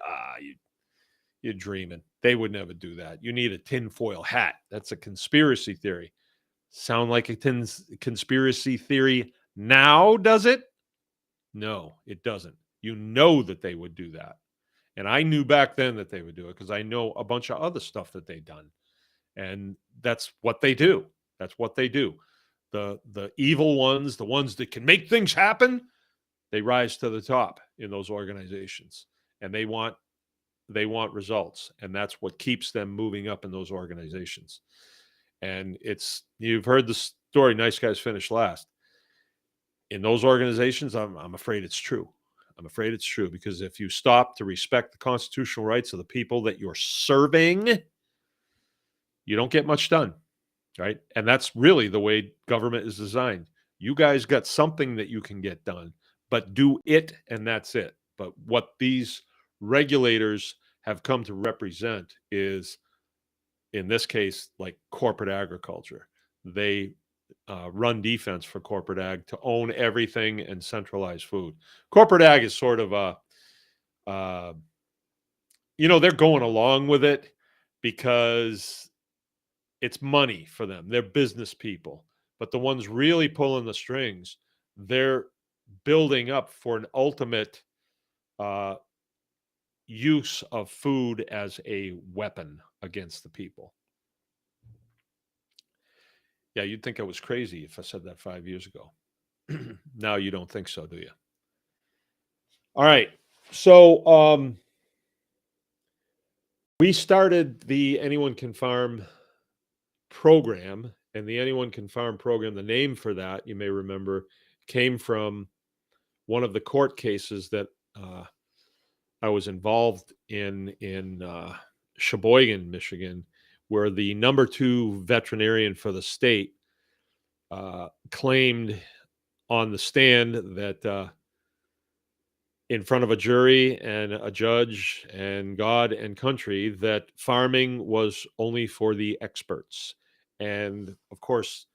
you're dreaming. They would never do that. You need a tinfoil hat. That's a conspiracy theory. Sound like a conspiracy theory now, does it? No, it doesn't. You know that they would do that. And I knew back then that they would do it because I know a bunch of other stuff that they've done. And that's what they do. That's what they do. The evil ones, the ones that can make things happen, they rise to the top in those organizations. And they want results. And that's what keeps them moving up in those organizations. And you've heard the story, nice guys finish last. In those organizations, I'm afraid it's true. I'm afraid it's true, because if you stop to respect the constitutional rights of the people that you're serving, you don't get much done, right? And that's really the way government is designed. You guys got something that you can get done, but do it, and that's it. But what these regulators have come to represent is, in this case, like corporate agriculture. They run defense for corporate ag to own everything and centralize food. Corporate ag is sort of they're going along with it because it's money for them. They're business people. But the ones really pulling the strings, they're building up for an ultimate use of food as a weapon against the people. Yeah, you'd think I was crazy if I said that 5 years ago. Now you don't think so, do you? All right. So we started the Anyone Can Farm program, and the Anyone Can Farm program, the name for that, you may remember, came from one of the court cases that I was involved in Sheboygan, Michigan, where the number 2 veterinarian for the state claimed on the stand that in front of a jury and a judge and God and country, that farming was only for the experts. And of course,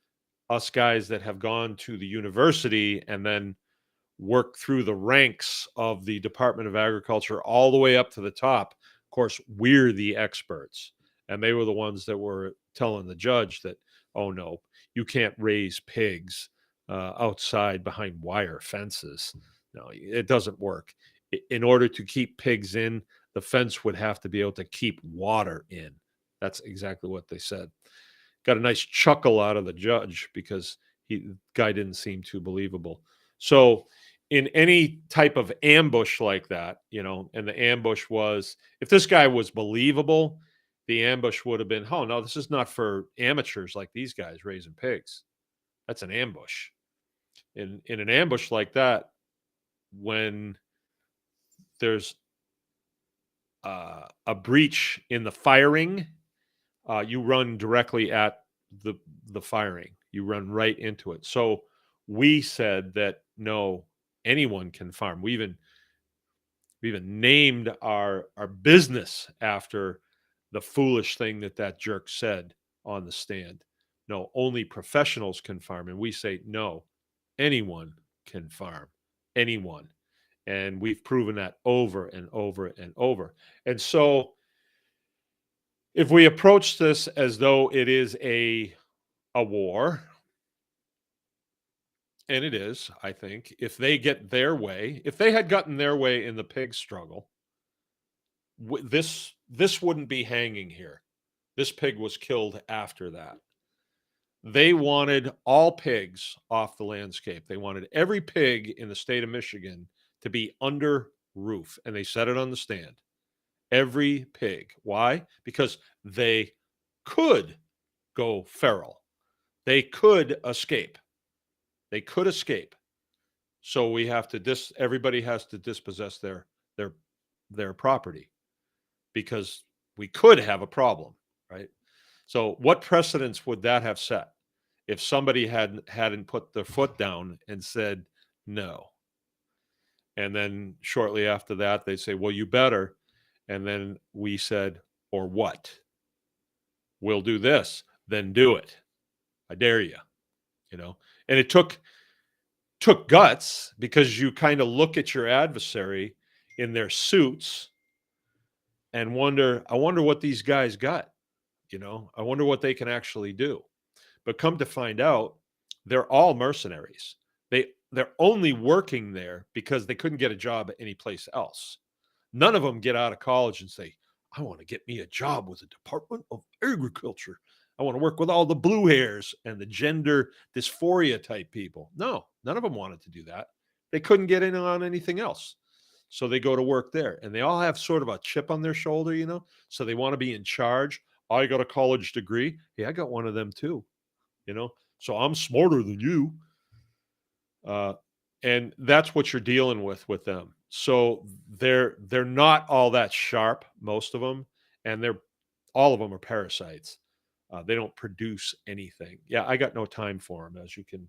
us guys that have gone to the university and then work through the ranks of the Department of Agriculture all the way up to the top, of course, we're the experts. And they were the ones that were telling the judge that, oh no, you can't raise pigs outside behind wire fences. No, it doesn't work. In order to keep pigs in, the fence would have to be able to keep water in. That's exactly what they said. Got a nice chuckle out of the judge because the guy didn't seem too believable. So in any type of ambush like that, and the ambush was, if this guy was believable, the ambush would have been, oh no, this is not for amateurs like these guys raising pigs. That's an ambush. In an ambush like that, when there's a breach in the firing you run directly at the the firing. You run right into it. So we said that no, anyone can farm. We even named our business after the foolish thing that jerk said on the stand. No, only professionals can farm, and we say no, anyone can farm. Anyone. And we've proven that over and over and over. And so if we approach this as though it is a war, and it is, I think, if they get their way, if they had gotten their way in the pig struggle, this wouldn't be hanging here. This pig was killed after that. They wanted all pigs off the landscape. They wanted every pig in the state of Michigan to be under roof, and they said it on the stand. Every pig. Why? Because they could go feral. They could escape. They could escape. So we have to everybody has to dispossess their their property because we could have a problem, right? So what precedence would that have set if somebody hadn't put their foot down and said no? And then shortly after that they say, "Well, you better." And then we said, "Or what? We'll do this, then do it. I dare you." You know? And it took guts because you kind of look at your adversary in their suits and I wonder what these guys got. I wonder what they can actually do. But come to find out, they're all mercenaries. They're only working there because they couldn't get a job anyplace else. None of them get out of college and say, "I want to get me a job with the Department of Agriculture. I want to work with all the blue hairs and the gender dysphoria type people." No, none of them wanted to do that. They couldn't get in on anything else. So they go to work there and they all have sort of a chip on their shoulder. So they want to be in charge. I got a college degree. Hey, I got one of them too. So I'm smarter than you. Uh, and that's what you're dealing with them. So they're not all that sharp, most of them, and all of them are parasites. They don't produce anything. Yeah, I got no time for them, as you can.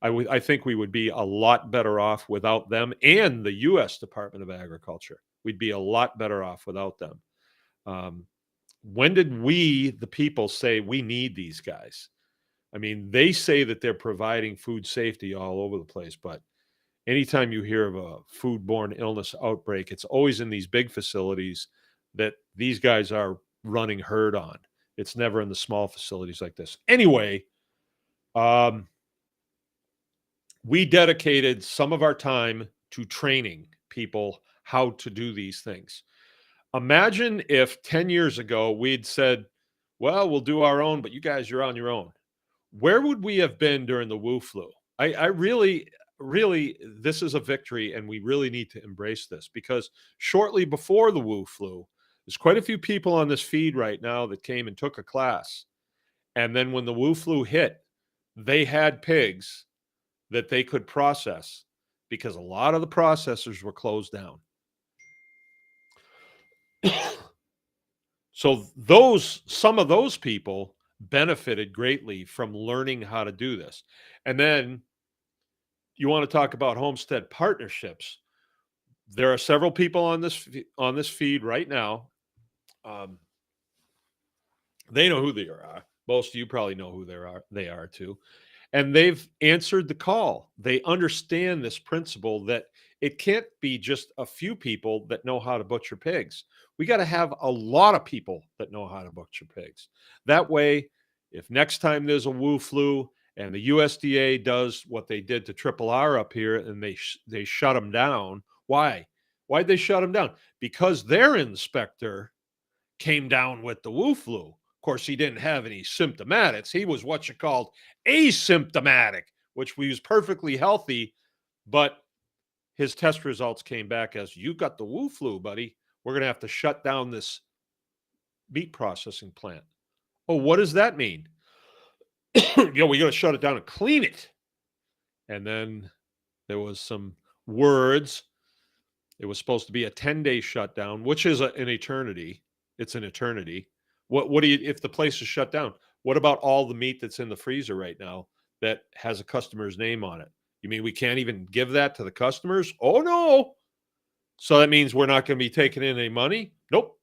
I think we would be a lot better off without them and the U.S. Department of Agriculture. We'd be a lot better off without them. When did we, the people, say we need these guys? I mean, they say that they're providing food safety all over the place, but anytime you hear of a foodborne illness outbreak, it's always in these big facilities that these guys are running herd on. It's never in the small facilities like this. Anyway, we dedicated some of our time to training people how to do these things. Imagine if 10 years ago we'd said, well, we'll do our own, but you guys, you're on your own. Where would we have been during the Wu flu? I really, really, this is a victory, and we really need to embrace this because shortly before the Wu flu, there's quite a few people on this feed right now that came and took a class. And then when the Wu flu hit, they had pigs that they could process because a lot of the processors were closed down. So some of those people benefited greatly from learning how to do this. And then you want to talk about homestead partnerships. There are several people on this feed right now. They know who they are. Most of you probably know who they are too. And they've answered the call. They understand this principle that it can't be just a few people that know how to butcher pigs. We got to have a lot of people that know how to butcher pigs. That way, if next time there's a Wu flu and the USDA does what they did to Triple R up here and they shut them down, why? Why'd they shut them down? Because their inspector came down with the Wu flu. Of course, he didn't have any symptomatics. He was what you called asymptomatic, which was perfectly healthy, but his test results came back as, you got the Wu flu, buddy. We're going to have to shut down this meat processing plant. Oh, what does that mean? We got to shut it down and clean it. And then there was some words. It was supposed to be a 10-day shutdown, which is an eternity. It's an eternity. What do you if the place is shut down? What about all the meat that's in the freezer right now that has a customer's name on it? You mean we can't even give that to the customers? Oh no. So that means we're not going to be taking in any money? Nope.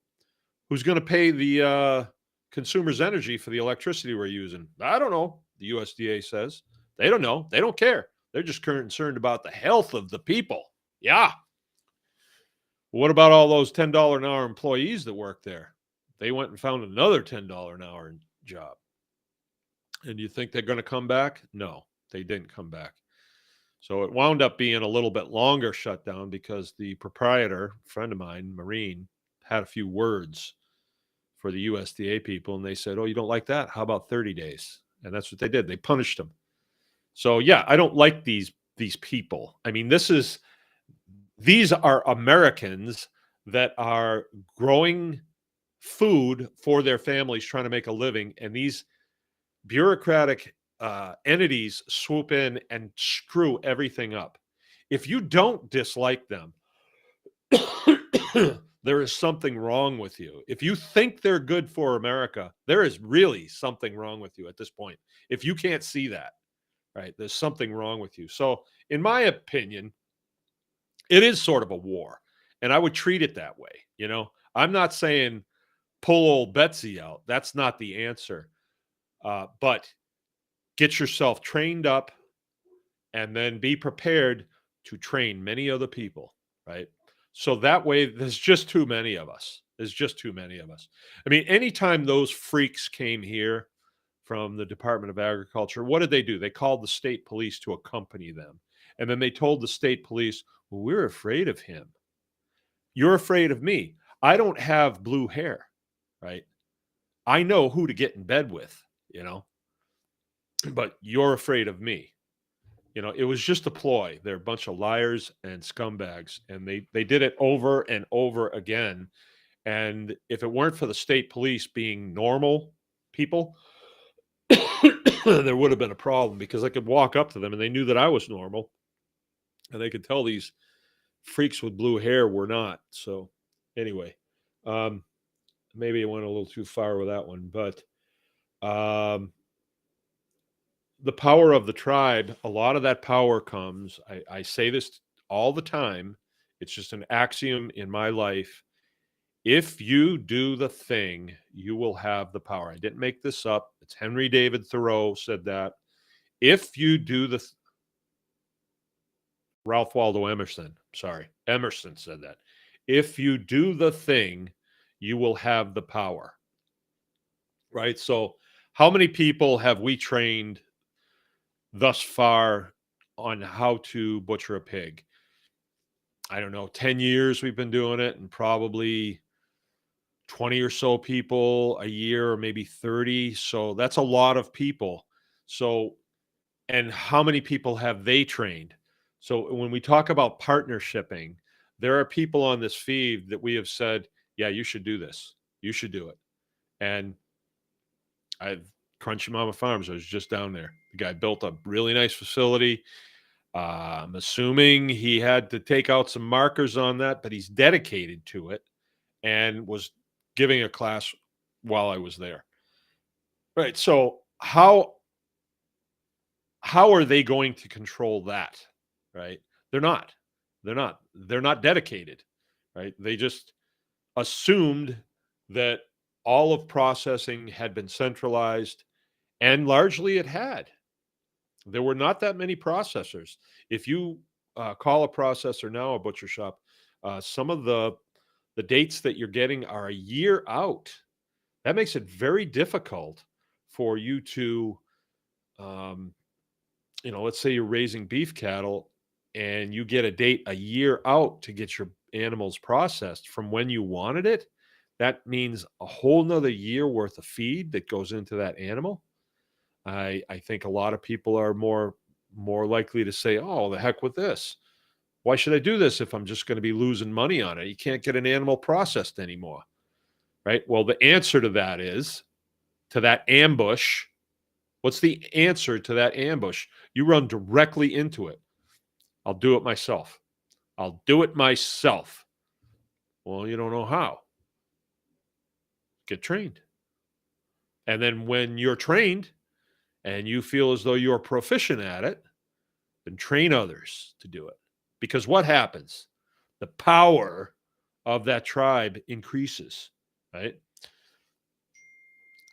Who's going to pay the consumers' energy for the electricity we're using? I don't know. The USDA says they don't know. They don't care. They're just concerned about the health of the people. Yeah. What about all those $10 an hour employees that work there? They went and found another $10 an hour job. And you think they're going to come back? No, they didn't come back. So it wound up being a little bit longer shutdown because the proprietor, friend of mine, Marine, had a few words for the USDA people, and they said, "Oh, you don't like that? How about 30 days?" And that's what they did. They punished them. So yeah, I don't like these people. I mean, these are Americans that are growing food for their families, trying to make a living, and these bureaucratic entities swoop in and screw everything up. If you don't dislike them, there is something wrong with you. If you think they're good for America, there is really something wrong with you at this point. If you can't see that, right, there's something wrong with you. So, in my opinion, it is sort of a war, and I would treat it that way. I'm not saying pull old Betsy out. That's not the answer. But get yourself trained up and then be prepared to train many other people, right? So that way, there's just too many of us. There's just too many of us. I mean, anytime those freaks came here from the Department of Agriculture, what did they do? They called the state police to accompany them. And then they told the state police, well, we're afraid of him. You're afraid of me. I don't have blue hair, right? I know who to get in bed with, but you're afraid of me. It was just a ploy. They're a bunch of liars and scumbags, and they did it over and over again. And if it weren't for the state police being normal people, there would have been a problem because I could walk up to them and they knew that I was normal, and they could tell these freaks with blue hair were not. So anyway, maybe I went a little too far with that one, but the power of the tribe, a lot of that power comes, I say this all the time, it's just an axiom in my life. If you do the thing, you will have the power. I didn't make this up. It's Henry David Thoreau said that. If you do Ralph Waldo Emerson, sorry, Emerson said that. If you do the thing, you will have the power. Right? So how many people have we trained thus far on how to butcher a pig? I don't know, 10 years we've been doing it, and probably 20 or so people a year, or maybe 30. So that's a lot of people. So, and how many people have they trained? So when we talk about partnershiping, there are people on this feed that we have said, yeah, you should do this. You should do it. And Crunchy Mama Farms, I was just down there. The guy built a really nice facility. I'm assuming he had to take out some markers on that, but he's dedicated to it and was giving a class while I was there. Right. So how are they going to control that? Right. They're not. They're not dedicated. Right. They just assumed that all of processing had been centralized, and largely it had. There were not that many processors. If you call a processor now, a butcher shop, some of the dates that you're getting are a year out. That makes it very difficult for you to, let's say you're raising beef cattle and you get a date a year out to get your animals processed from when you wanted it. That means a whole nother year worth of feed that goes into that animal. I think a lot of people are more likely to say, oh, the heck with this. Why should I do this if I'm just going to be losing money on it? You can't get an animal processed anymore. Right? Well, the answer to that is, to that ambush. What's the answer to that ambush? You run directly into it. I'll do it myself. I'll do it myself. Well, you don't know how. Get trained. And then when you're trained and you feel as though you're proficient at it, then train others to do it. Because what happens? The power of that tribe increases, right?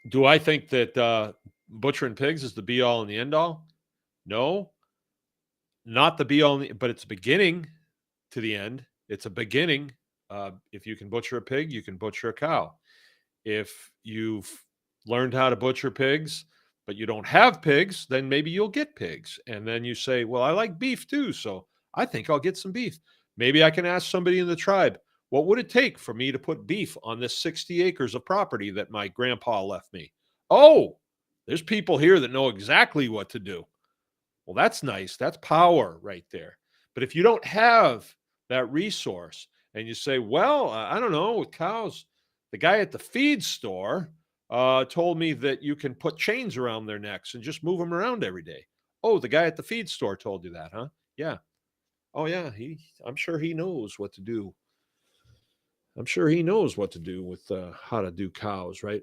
Do I think that butchering pigs is the be all and the end all? No, not the be all, but it's a beginning to the end. It's a beginning. If you can butcher a pig, you can butcher a cow. If you've learned how to butcher pigs, but you don't have pigs, then maybe you'll get pigs. And then you say, well, I like beef too. So I think I'll get some beef. Maybe I can ask somebody in the tribe, what would it take for me to put beef on this 60 acres of property that my grandpa left me? Oh, there's people here that know exactly what to do. Well, that's nice. That's power right there. But if you don't have that resource and you say, well, I don't know, with cows, the guy at the feed store told me that you can put chains around their necks and just move them around every day. Oh, the guy at the feed store told you that, huh? Yeah. Oh, yeah. I'm sure he knows what to do. I'm sure he knows what to do with how to do cows, right?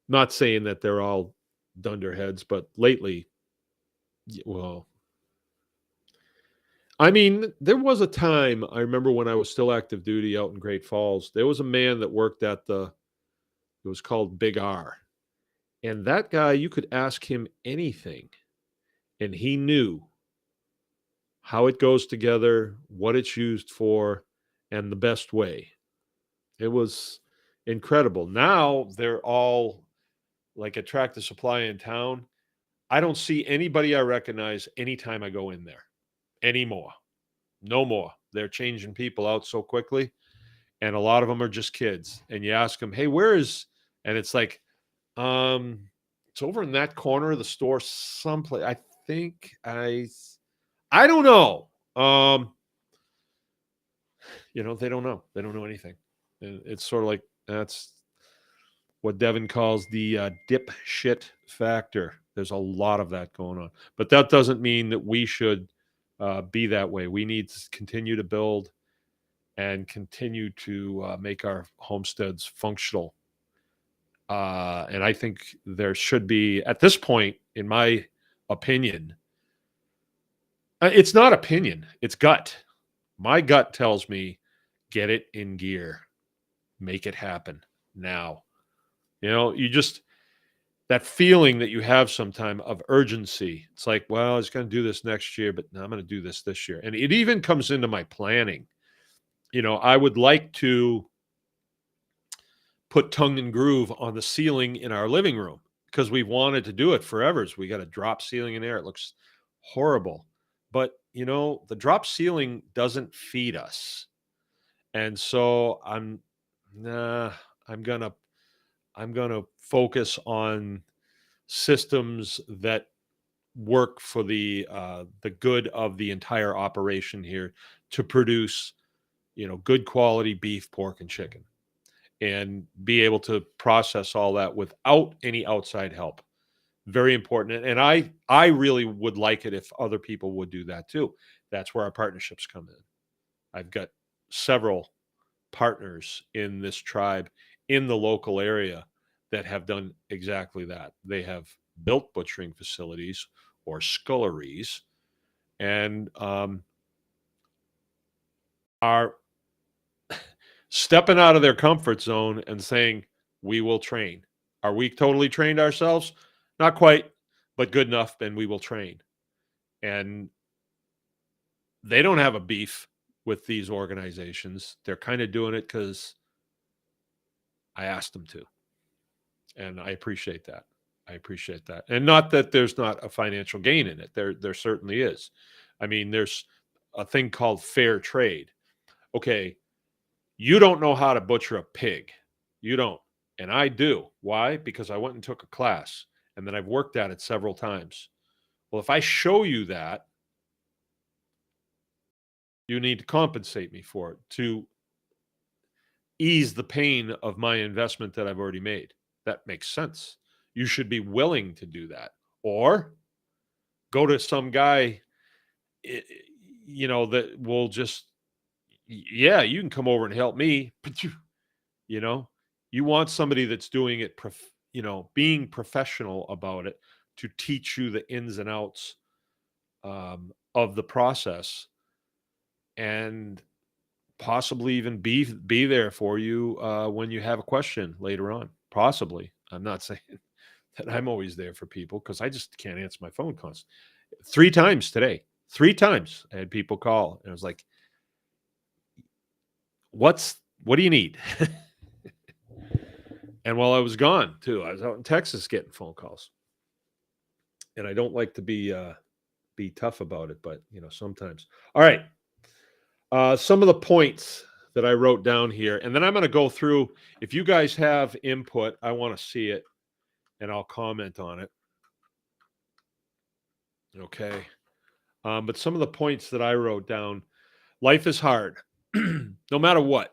Not saying that they're all dunderheads, but lately, well, I mean, there was a time I remember when I was still active duty out in Great Falls. There was a man that worked at it was called Big R. And that guy, you could ask him anything, and he knew how it goes together, what it's used for, and the best way. It was incredible. Now they're all like a Tractor Supply in town. I don't see anybody I recognize anytime I go in there anymore. No more. They're changing people out so quickly. And a lot of them are just kids. And you ask them, hey, where is, and it's like, it's over in that corner of the store someplace. I think I don't know. They don't know. They don't know anything. And it's sort of like that's what Devin calls the dipshit factor. There's a lot of that going on, but that doesn't mean that we should be that way. We need to continue to build and continue to make our homesteads functional. And I think there should be, at this point, in my opinion, it's not opinion, it's gut. My gut tells me get it in gear, make it happen now. You just, that feeling that you have sometime of urgency. It's like, well, I was going to do this next year, but no, I'm going to do this year. And it even comes into my planning. I would like to put tongue and groove on the ceiling in our living room because we've wanted to do it forever. So we got a drop ceiling in there. It looks horrible. But, the drop ceiling doesn't feed us. And so I'm going to focus on systems that work for the good of the entire operation here to produce, good quality beef, pork, and chicken, and be able to process all that without any outside help. Very important. And I really would like it if other people would do that too. That's where our partnerships come in. I've got several partners in this tribe in the local area that have done exactly that. They have built butchering facilities or sculleries and are stepping out of their comfort zone and saying, we will train. Are we totally trained ourselves? Not quite, but good enough, and we will train. And they don't have a beef with these organizations. They're kind of doing it because I asked them to. And I appreciate that. And not that there's not a financial gain in it. There certainly is. I mean, there's a thing called fair trade. Okay, you don't know how to butcher a pig. You don't. And I do. Why? Because I went and took a class and then I've worked at it several times. Well, if I show you that, you need to compensate me for it to ease the pain of my investment that I've already made. That makes sense. You should be willing to do that. Or go to some guy, that will just, yeah, you can come over and help me. But you want somebody that's doing it, being professional about it to teach you the ins and outs of the process, and possibly even be there for you when you have a question later on. Possibly. I'm not saying that I'm always there for people, because I just can't answer my phone calls. 3 times today. 3 times I had people call, and I was like, what do you need? And while I was gone too, I was out in Texas getting phone calls. And I don't like to be tough about it, but sometimes. All right. Some of the points that I wrote down here, and then I'm going to go through. If you guys have input, I want to see it, and I'll comment on it. Okay. But some of the points that I wrote down: life is hard, no matter what.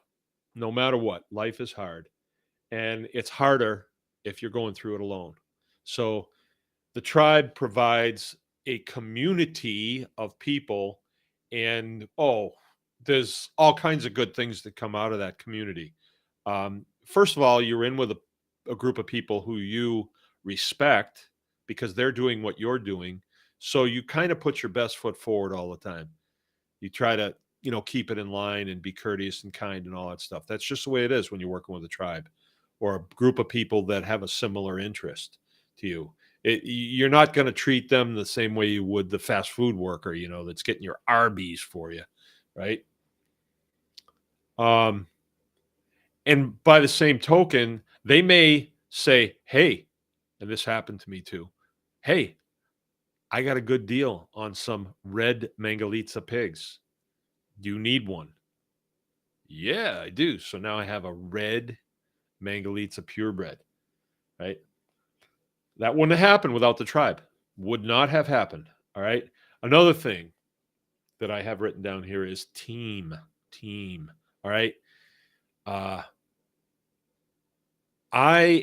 No matter what, life is hard, and it's harder if you're going through it alone. So the tribe provides a community of people, and there's all kinds of good things that come out of that community. First of all, you're in with a group of people who you respect, because they're doing what you're doing. So you kind of put your best foot forward all the time. You try to keep it in line and be courteous and kind and all that stuff. That's just the way it is when you're working with a tribe or a group of people that have a similar interest to you. You're not going to treat them the same way you would the fast food worker, that's getting your Arby's for you, right? And by the same token, they may say, hey, and this happened to me too, hey, I got a good deal on some red Mangalitsa pigs. Do you need one? Yeah, I do. So now I have a red Mangalitsa purebred, right? That wouldn't have happened without the tribe. Would not have happened. All right. Another thing that I have written down here is team. Team. All right. I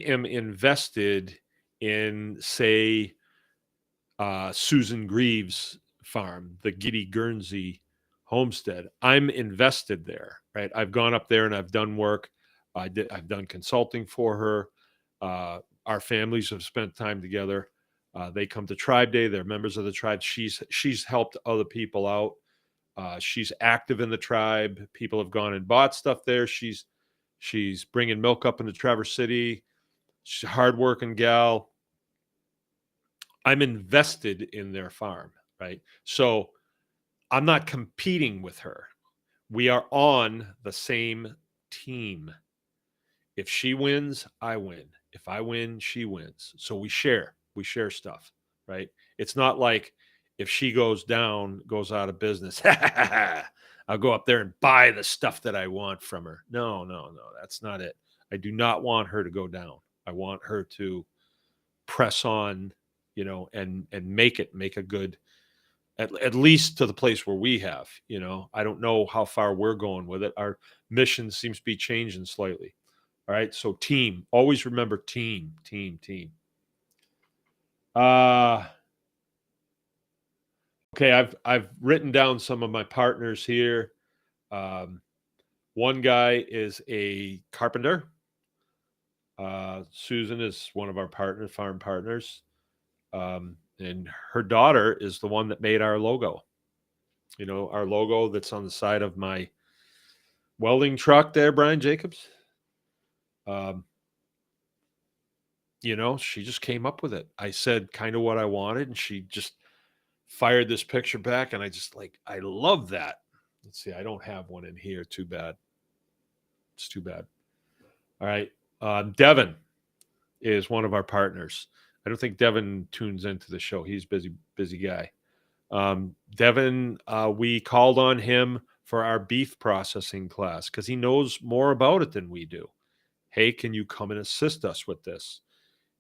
am invested in, say, Susan Greaves' farm, the Giddy Guernsey homestead. I'm invested there, right? I've gone up there and I've done work. I've done consulting for her. Our families have spent time together. They come to Tribe Day. They're members of the tribe. She's helped other people out. She's active in the tribe. People have gone and bought stuff there. She's bringing milk up into Traverse City. She's a hardworking gal. I'm invested in their farm, right? So I'm not competing with her. We are on the same team. If she wins, I win. If I win, she wins. So we share stuff, right? It's not like if she goes down, goes out of business, I'll go up there and buy the stuff that I want from her. No, that's not it. I do not want her to go down. I want her to press on, and make a good, at least to the place where we have, I don't know how far we're going with it. Our mission seems to be changing slightly. All right. So team, always remember team. Okay. I've written down some of my partners here. One guy is a carpenter. Susan is one of our farm partners. And her daughter is the one that made our logo. Our logo that's on the side of my welding truck there, Brian Jacobs. She just came up with it. I said kind of what I wanted, and she just fired this picture back, and I love that. Let's see, I don't have one in here. Too bad. It's too bad. All right. Devin is one of our partners. I don't think Devin tunes into the show. He's busy guy. Devin, we called on him for our beef processing class because he knows more about it than we do. Hey, can you come and assist us with this?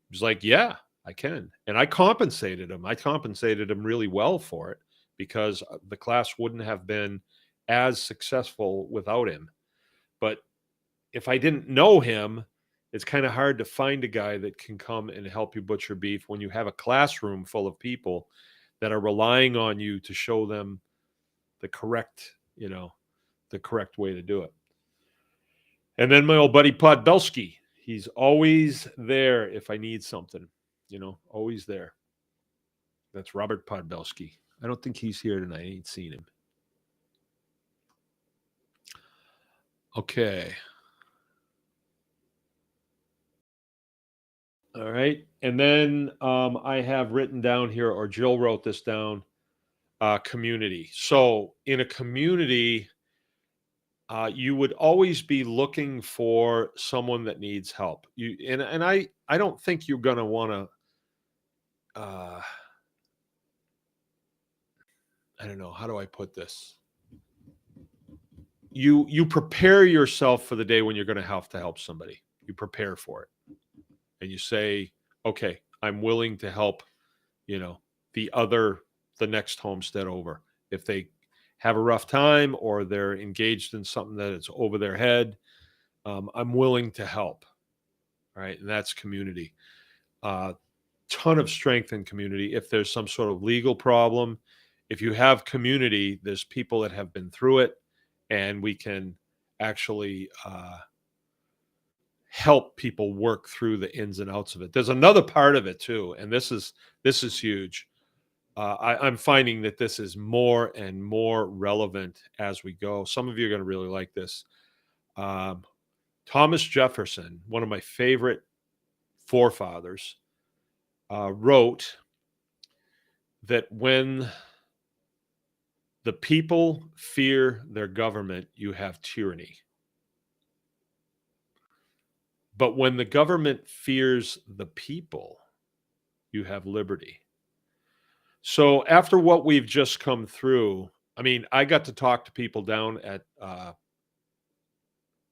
He was like, yeah, I can. And I compensated him. I compensated him really well for it, because the class wouldn't have been as successful without him. But if I didn't know him, it's kind of hard to find a guy that can come and help you butcher beef when you have a classroom full of people that are relying on you to show them the correct way to do it. And then my old buddy Podbelski, He's always there if I need something, always there. That's Robert Podbelski. I don't think he's here tonight. I ain't seen him. Okay. All right. And then I have written down here, or Jill wrote this down, community. So in a community, you would always be looking for someone that needs help. I don't think you're going to want to, I don't know, how do I put this? You prepare yourself for the day when you're going to have to help somebody. You prepare for it. And you say, okay, I'm willing to help, the next homestead over. If they have a rough time or they're engaged in something that is over their head, I'm willing to help. Right. And that's community. Ton of strength in community. If there's some sort of legal problem, if you have community, there's people that have been through it, and we can actually help people work through the ins and outs of it. There's another part of it too, and this is huge. I'm finding that this is more and more relevant as we go. Some of you are going to really like this. Thomas Jefferson, one of my favorite forefathers, wrote that when the people fear their government, you have tyranny. But when the government fears the people, you have liberty. So after what we've just come through, I mean, I got to talk to people down at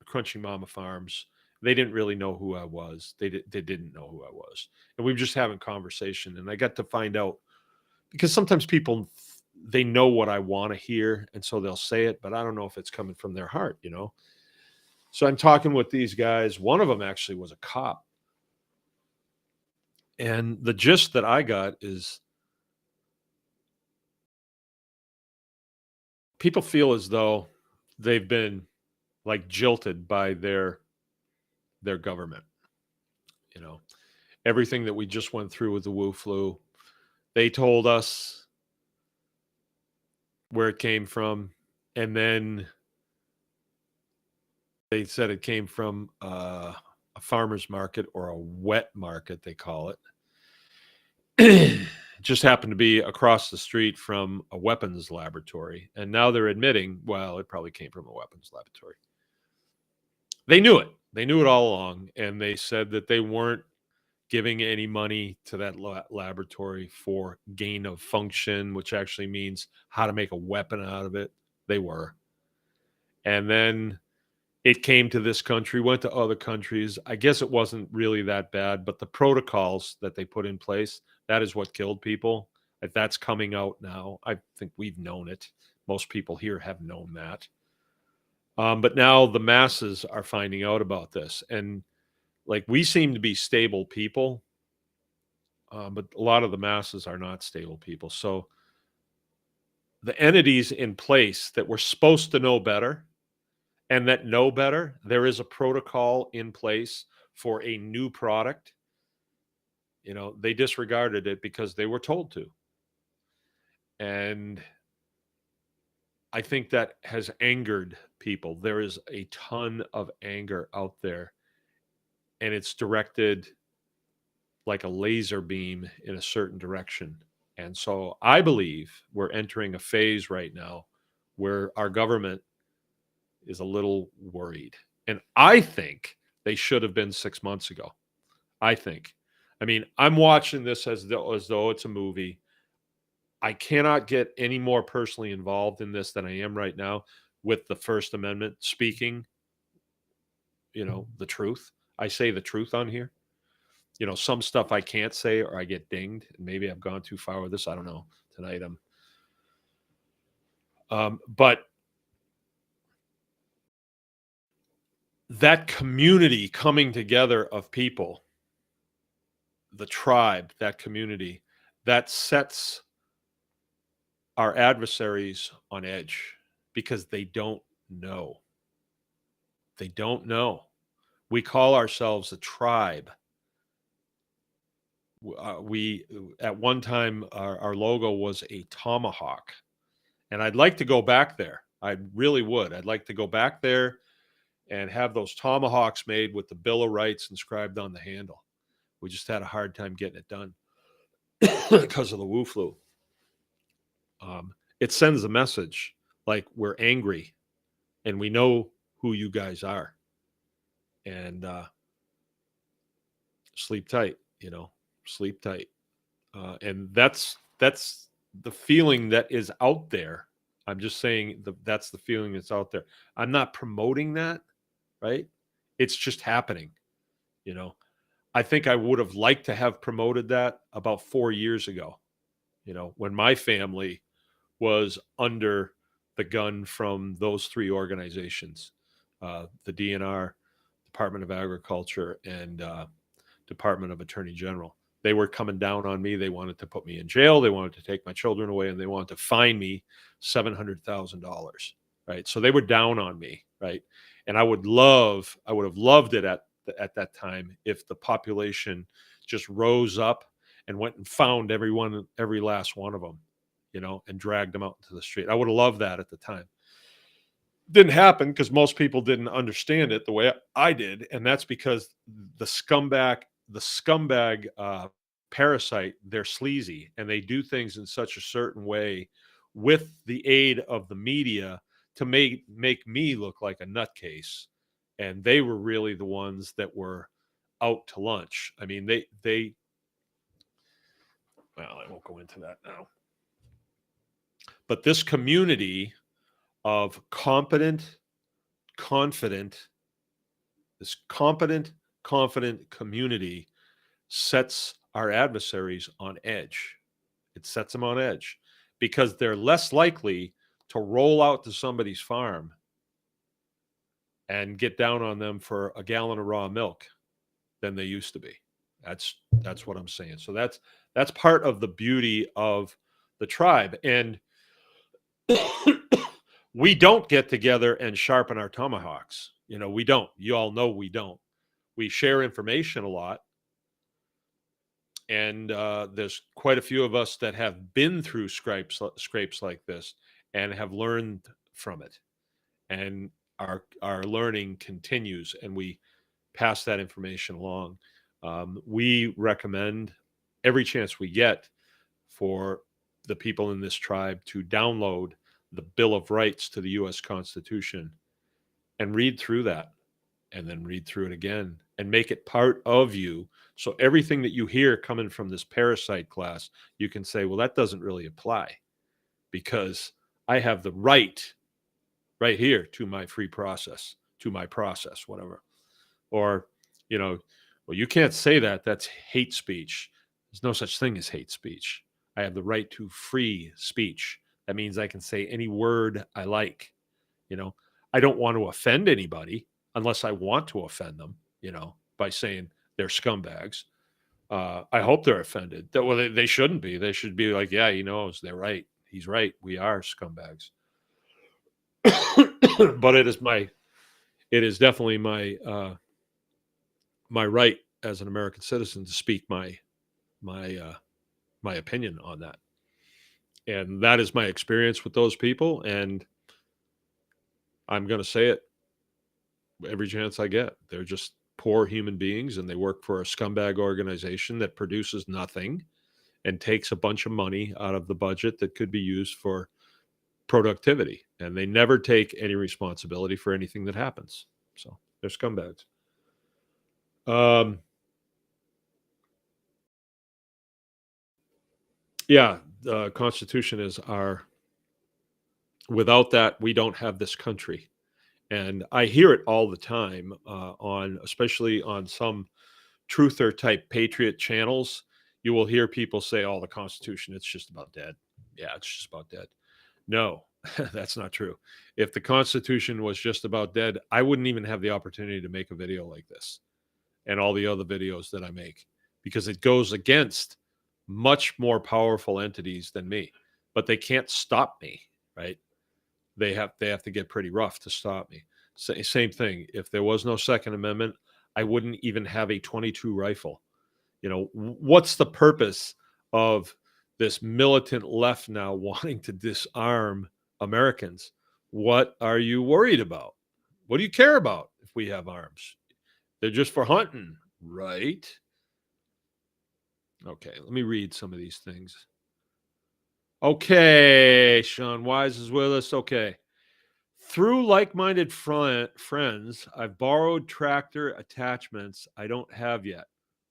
Crunchy Mama Farms. They didn't really know who I was. They didn't know who I was. And we were just having conversation. And I got to find out, because sometimes people, they know what I want to hear. And so they'll say it, but I don't know if it's coming from their heart, So I'm talking with these guys. One of them actually was a cop. And the gist that I got is people feel as though they've been like jilted by their government. Everything that we just went through with the Wu flu, they told us where it came from, and then they said it came from a farmer's market, or a wet market, they call it. Just happened to be across the street from a weapons laboratory. And now they're admitting, well, it probably came from a weapons laboratory. They knew it. They knew it all along. And they said that they weren't giving any money to that laboratory for gain of function, which actually means how to make a weapon out of it. They were. And then it came to this country, went to other countries. I guess it wasn't really that bad, but the protocols that they put in place, that is what killed people. If that's coming out now, I think we've known it. Most people here have known that. But now the masses are finding out about this. And like, we seem to be stable people, but a lot of the masses are not stable people. So the entities in place that were supposed to know better and that know better, there is a protocol in place for a new product. They disregarded it because they were told to. And I think that has angered people. There is a ton of anger out there, and it's directed like a laser beam in a certain direction. And so I believe we're entering a phase right now where our government is a little worried. And I think they should have been 6 months ago. I think. I mean, I'm watching this as though it's a movie. I cannot get any more personally involved in this than I am right now with the First Amendment, speaking, the truth. I say the truth on here. Some stuff I can't say, or I get dinged. Maybe I've gone too far with this. I don't know. Tonight but that community coming together of people, the tribe, that community, that sets our adversaries on edge, because they don't know. They don't know. We call ourselves a tribe. We at one time our logo was a tomahawk, and I'd like to go back there. I really would. I'd like to go back there and have those tomahawks made with the Bill of Rights inscribed on the handle. We just had a hard time getting it done because of the Wu flu. It sends a message like we're angry and we know who you guys are, and sleep tight, sleep tight. And that's the feeling that is out there. I'm just saying that's the feeling that's out there. I'm not promoting that, right? It's just happening. You know, I think I would have liked to have promoted that about 4 years ago. When my family was under the gun from those three organizations, the DNR, Department of Agriculture, and Department of Attorney General. They were coming down on me. They wanted to put me in jail. They wanted to take my children away, and they wanted to fine me $700,000. Right. So they were down on me. Right. And I would have loved it at that time if the population just rose up and went and found every last one of them, and dragged them out into the street. I would have loved that at the time. Didn't happen because most people didn't understand it the way I did, and that's because the scumbag parasite, they're sleazy and they do things in such a certain way with the aid of the media to make me look like a nutcase, and they were really the ones that were out to lunch. I mean, they well, I won't go into that now, but this community of confident, confident community sets our adversaries on edge. It sets them on edge because they're less likely to roll out to somebody's farm and get down on them for a gallon of raw milk than they used to be. That's what I'm saying. So that's part of the beauty of the tribe. And we don't get together and sharpen our tomahawks. We don't. You all know we don't. We share information a lot. And there's quite a few of us that have been through scrapes like this and have learned from it. And our learning continues, and we pass that information along. We recommend every chance we get for the people in this tribe to download the Bill of Rights to the U.S. Constitution and read through that, and then read through it again and make it part of you. So everything that you hear coming from this parasite class, you can say, well, that doesn't really apply because I have the right here to my free process, to my process, whatever. Or, well, you can't say that. That's hate speech. There's no such thing as hate speech. I have the right to free speech. That means I can say any word I like. I don't want to offend anybody unless I want to offend them, by saying they're scumbags. I hope they're offended. Well, they shouldn't be. They should be like, yeah, he knows. They're right. He's right. We are scumbags. But it is definitely my right as an American citizen to speak my opinion on that. And that is my experience with those people. And I'm going to say it every chance I get. They're just poor human beings, and they work for a scumbag organization that produces nothing and takes a bunch of money out of the budget that could be used for productivity. And they never take any responsibility for anything that happens. So they're scumbags. Yeah, the Constitution is without that, we don't have this country. And I hear it all the time especially on some truther type patriot channels. You will hear people say, oh, the Constitution, it's just about dead. Yeah, it's just about dead. No, that's not true. If the Constitution was just about dead, I wouldn't even have the opportunity to make a video like this and all the other videos that I make, because it goes against much more powerful entities than me. But they can't stop me, right? They have to get pretty rough to stop me. Same thing. If there was no Second Amendment, I wouldn't even have a 22 rifle. What's the purpose of this militant left now wanting to disarm Americans? What are you worried about? What do you care about if we have arms? They're just for hunting, right? Okay, let me read some of these things. Okay, Sean Wise is with us. Okay. Through like-minded friends, I've borrowed tractor attachments I don't have yet.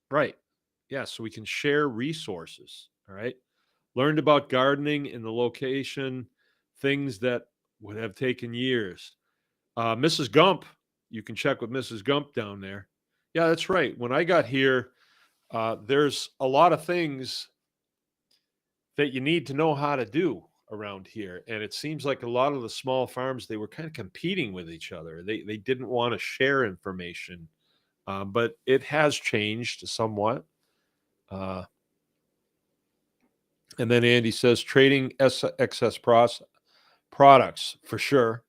Right. Yeah, so we can share resources. All right. Learned about gardening in the location, things that would have taken years. Mrs. Gump, you can check with Mrs. Gump down there. Yeah, that's right. When I got here, there's a lot of things that you need to know how to do around here. And it seems like a lot of the small farms, they were kind of competing with each other. They didn't want to share information, but it has changed somewhat. Uh, and then Andy says trading excess products for sure.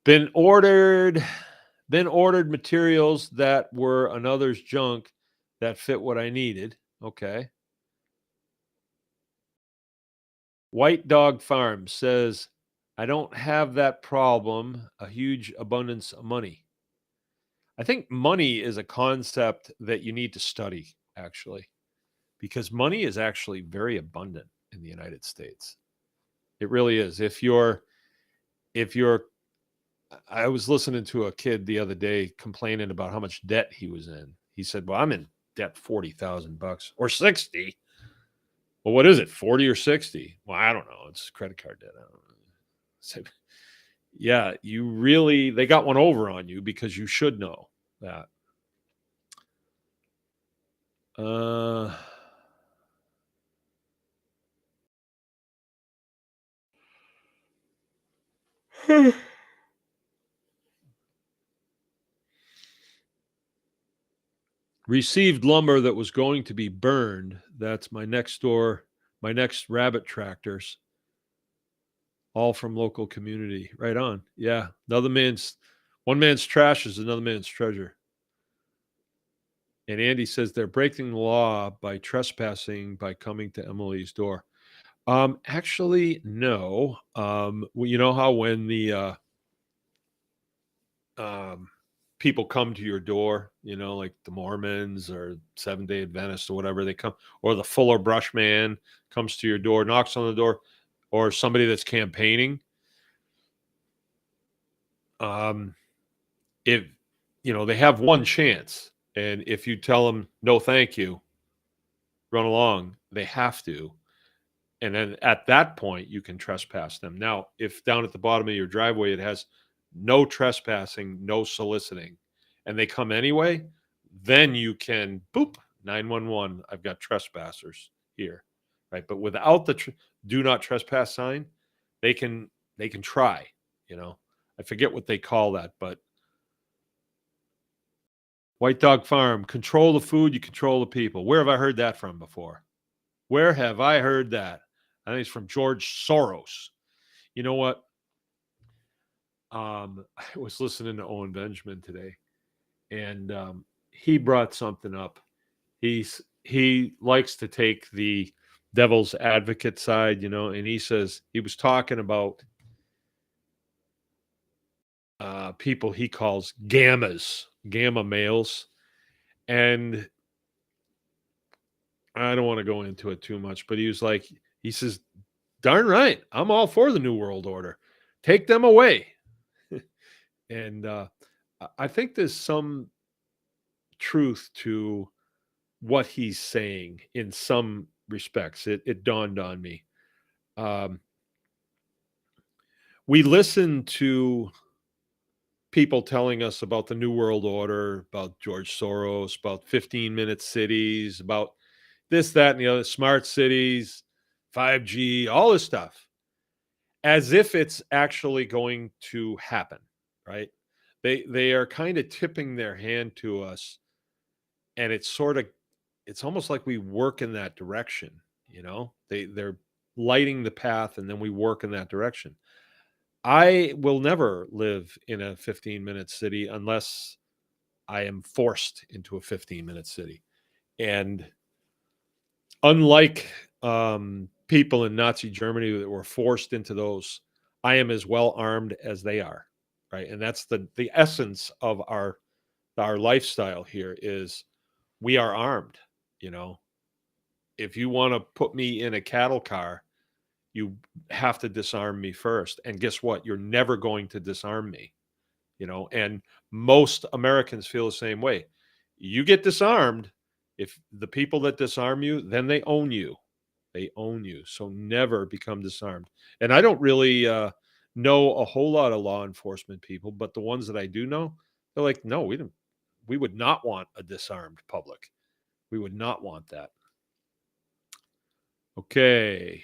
Been ordered materials that were another's junk that fit what I needed. Okay. White Dog Farm says, I don't have that problem, a huge abundance of money. I think money is a concept that you need to study, actually, because money is actually very abundant in the United States. It really is. If you're I was listening to a kid the other day complaining about how much debt he was in. He said, "Well, I'm in debt $40,000 or 60." Well, what is it? 40 or 60? Well, I don't know. It's credit card debt. I don't know. So, yeah, they got one over on you because you should know that. Uh Received lumber that was going to be burned. That's my next rabbit tractors, all from local community. Right on. Yeah. One man's trash is another man's treasure. And Andy says they're breaking the law by trespassing by coming to Emily's door. Actually, no. Well, you know how when the people come to your door, like the Mormons or Seventh-day Adventists or whatever, they come, or the Fuller Brush Man comes to your door, knocks on the door, or somebody that's campaigning. If they have one chance, and if you tell them no, thank you, run along, they have to. And then at that point, you can trespass them. Now, if down at the bottom of your driveway it has no trespassing, no soliciting, and they come anyway, then you can boop 911. I've got trespassers here, right? But without the do not trespass sign, they can try. I forget what they call that, but White Dog Farm, control the food, you control the people. Where have I heard that from before? Where have I heard that? I think it's from George Soros. You know what? I was listening to Owen Benjamin today, and he brought something up. He likes to take the devil's advocate side, and he says he was talking about people he calls gamma males, and I don't want to go into it too much, but he says, darn right, I'm all for the New World Order. Take them away. And I think there's some truth to what he's saying in some respects. It dawned on me. Um, we listen to people telling us about the New World Order, about George Soros, about 15-minute cities, about this, that, and the other, smart cities, 5G, all this stuff, as if it's actually going to happen, right? They are kind of tipping their hand to us, and it's almost like we work in that direction. They're lighting the path, and then we work in that direction. I will never live in a 15-minute city unless I am forced into a 15-minute city. And unlike people in Nazi Germany that were forced into those, I am as well armed as they are, right? And that's the essence of our lifestyle here is we are armed. You know, if you want to put me in a cattle car, you have to disarm me first. And guess what? You're never going to disarm me. You know, and most Americans feel the same way. You get disarmed, if the people that disarm you, then they own you. They own you. So never become disarmed. And I don't really know a whole lot of law enforcement people, but the ones that I do know, they're like, no, we would not want a disarmed public. We would not want that. Okay.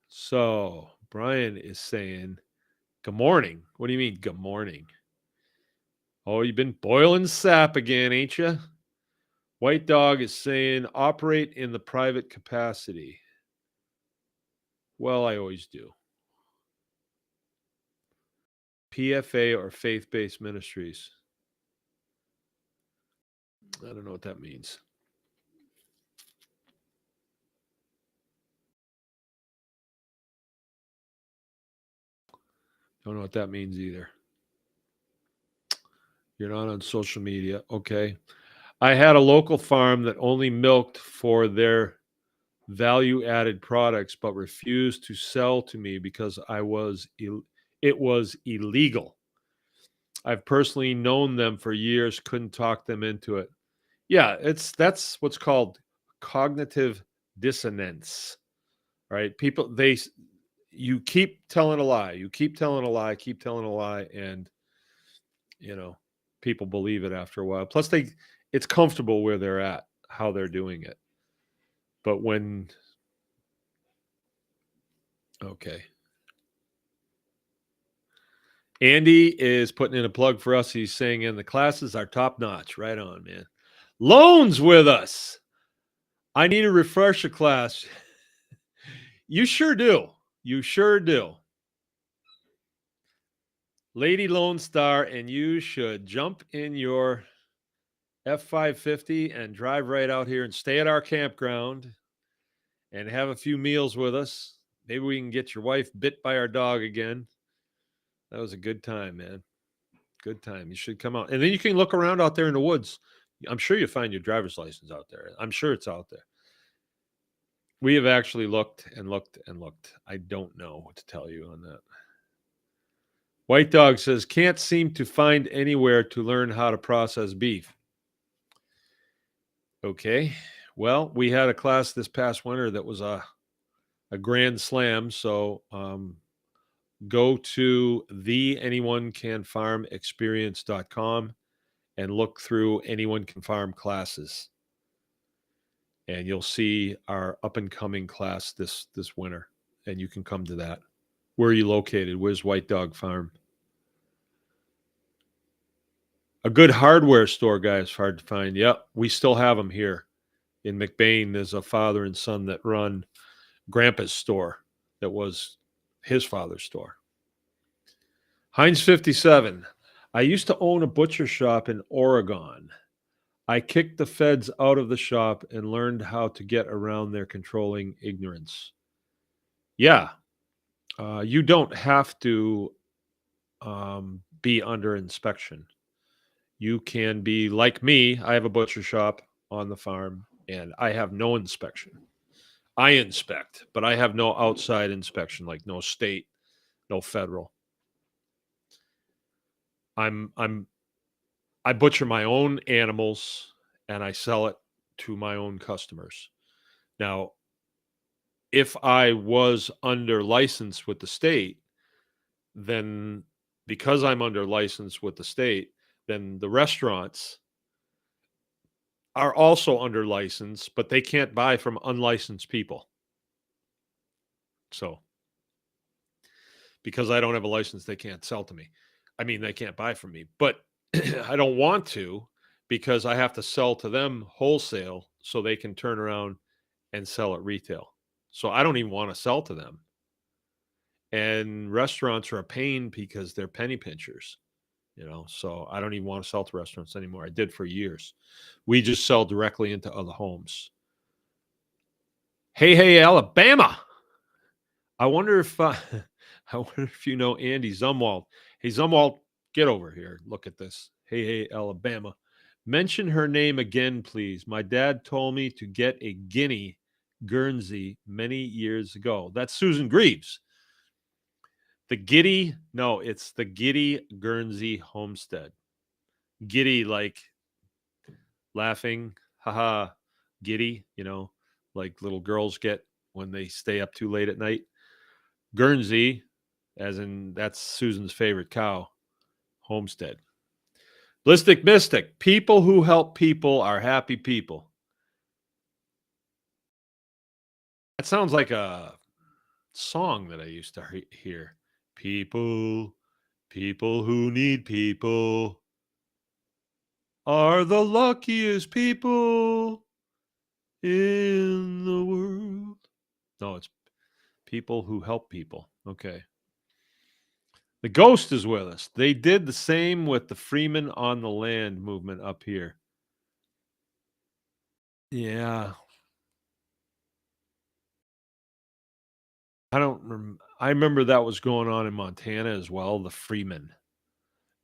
So Brian is saying, good morning. What do you mean, good morning? Oh, you've been boiling sap again, ain't you? White Dog is saying, operate in the private capacity. Well, I always do. PFA or faith based ministries. I don't know what that means. Don't know what that means either. You're not on social media. Okay. I had a local farm that only milked for their value added products but refused to sell to me because it was illegal. I've personally known them for years, couldn't talk them into it. Yeah, that's what's called cognitive dissonance, right? People you keep telling a lie, you keep telling a lie, keep telling a lie, and you know, people believe it after a while. Plus it's comfortable where they're at, how they're doing it. But when okay. Andy is putting in a plug for us. He's saying in the classes are top notch. Right on, man. Loans with us. I need a refresher class. You sure do. You sure do. Lady Lone Star, and you should jump in your F550 and drive right out here and stay at our campground and have a few meals with us. Maybe we can get your wife bit by our dog again. That was a good time, man. Good time. You should come out. And then you can look around out there in the woods. I'm sure you'll find your driver's license out there. I'm sure it's out there. We have actually looked and looked and looked. I don't know what to tell you on that. White Dog says, can't seem to find anywhere to learn how to process beef. Okay. Well, we had a class this past winter that was a grand slam. So go to theanyonecanfarmexperience.com and look through Anyone Can Farm classes. And you'll see our up and coming class this winter. And you can come to that. Where are you located? Where's White Dog Farm? A good hardware store, guys, hard to find. Yep, we still have them here in McBain. There's a father and son that run Grandpa's store that was his father's store. Heinz 57. I used to own a butcher shop in Oregon. I kicked the feds out of the shop and learned how to get around their controlling ignorance. Yeah, you don't have to be under inspection. You can be like me. I have a butcher shop on the farm and I have no inspection. I inspect, but I have no outside inspection, like no state, no federal. I butcher my own animals and I sell it to my own customers. Now, if I was under license with the state, then because I'm under license with the state, then the restaurants are also under license, but they can't buy from unlicensed people. So, because I don't have a license, they can't sell to me. I mean, they can't buy from me, but I don't want to because I have to sell to them wholesale so they can turn around and sell at retail. So I don't even want to sell to them. And restaurants are a pain because they're penny pinchers. So I don't even want to sell to restaurants anymore. I did for years. We just sell directly into other homes. Hey, hey, Alabama. I wonder if I wonder if you know Andy Zumwalt. Hey, Zumwalt, get over here. Look at this. Hey, hey, Alabama. Mention her name again, please. My dad told me to get a guinea Guernsey many years ago. That's Susan Greaves. The Giddy, no, it's the Giddy Guernsey Homestead. Giddy, like laughing, haha, giddy, like little girls get when they stay up too late at night. Guernsey, as in that's Susan's favorite cow, Homestead. Blistic Mystic, people who help people are happy people. That sounds like a song that I used to hear. People who need people are the luckiest people in the world. No, it's people who help people. Okay. The Ghost is with us. They did the same with the Freeman on the Land movement up here. Yeah. I remember that was going on in Montana as well, the Freeman.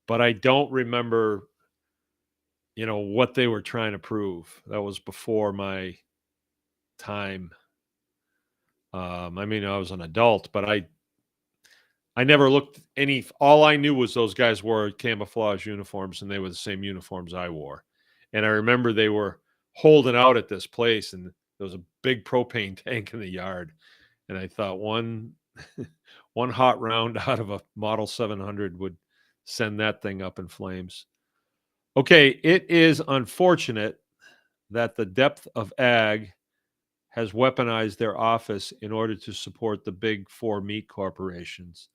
But I don't remember, what they were trying to prove. That was before my time. I was an adult, but I never looked all I knew was those guys wore camouflage uniforms and they were the same uniforms I wore. And I remember they were holding out at this place and there was a big propane tank in the yard. And I thought one one hot round out of a Model 700 would send that thing up in flames. Okay, it is unfortunate that the depth of ag has weaponized their office in order to support the big four meat corporations.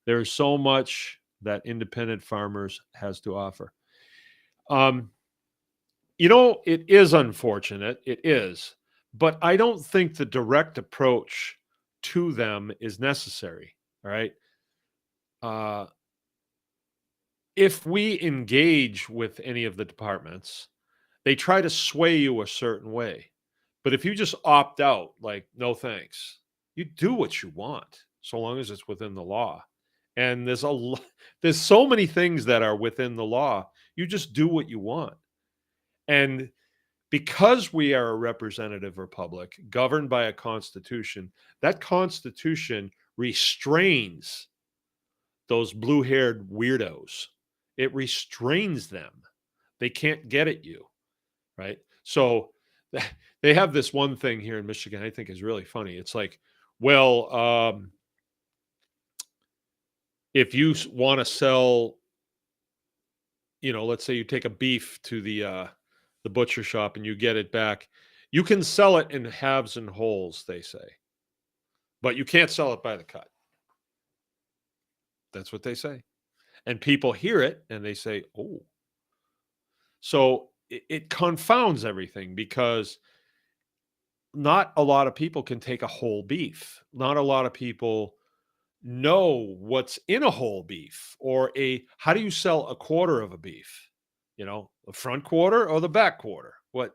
There's so much that independent farmers has to offer. It is unfortunate. It is. But I don't think the direct approach to them is necessary. All right. If we engage with any of the departments, they try to sway you a certain way. But if you just opt out, like, no thanks, you do what you want, so long as it's within the law. And there's so many things that are within the law. You just do what you want. And because we are a representative republic governed by a constitution, that constitution restrains those blue-haired weirdos. It restrains them. They can't get at you, right? So they have this one thing here in Michigan I think is really funny. It's like, well, if you want to sell, let's say you take a beef to the butcher shop and you get it back, you can sell it in halves and wholes, they say, but you can't sell it by the cut. That's what they say. And people hear it and they say, oh. So it confounds everything because not a lot of people can take a whole beef. Not a lot of people know what's in a whole beef or how do you sell a quarter of a beef? The front quarter or the back quarter? What,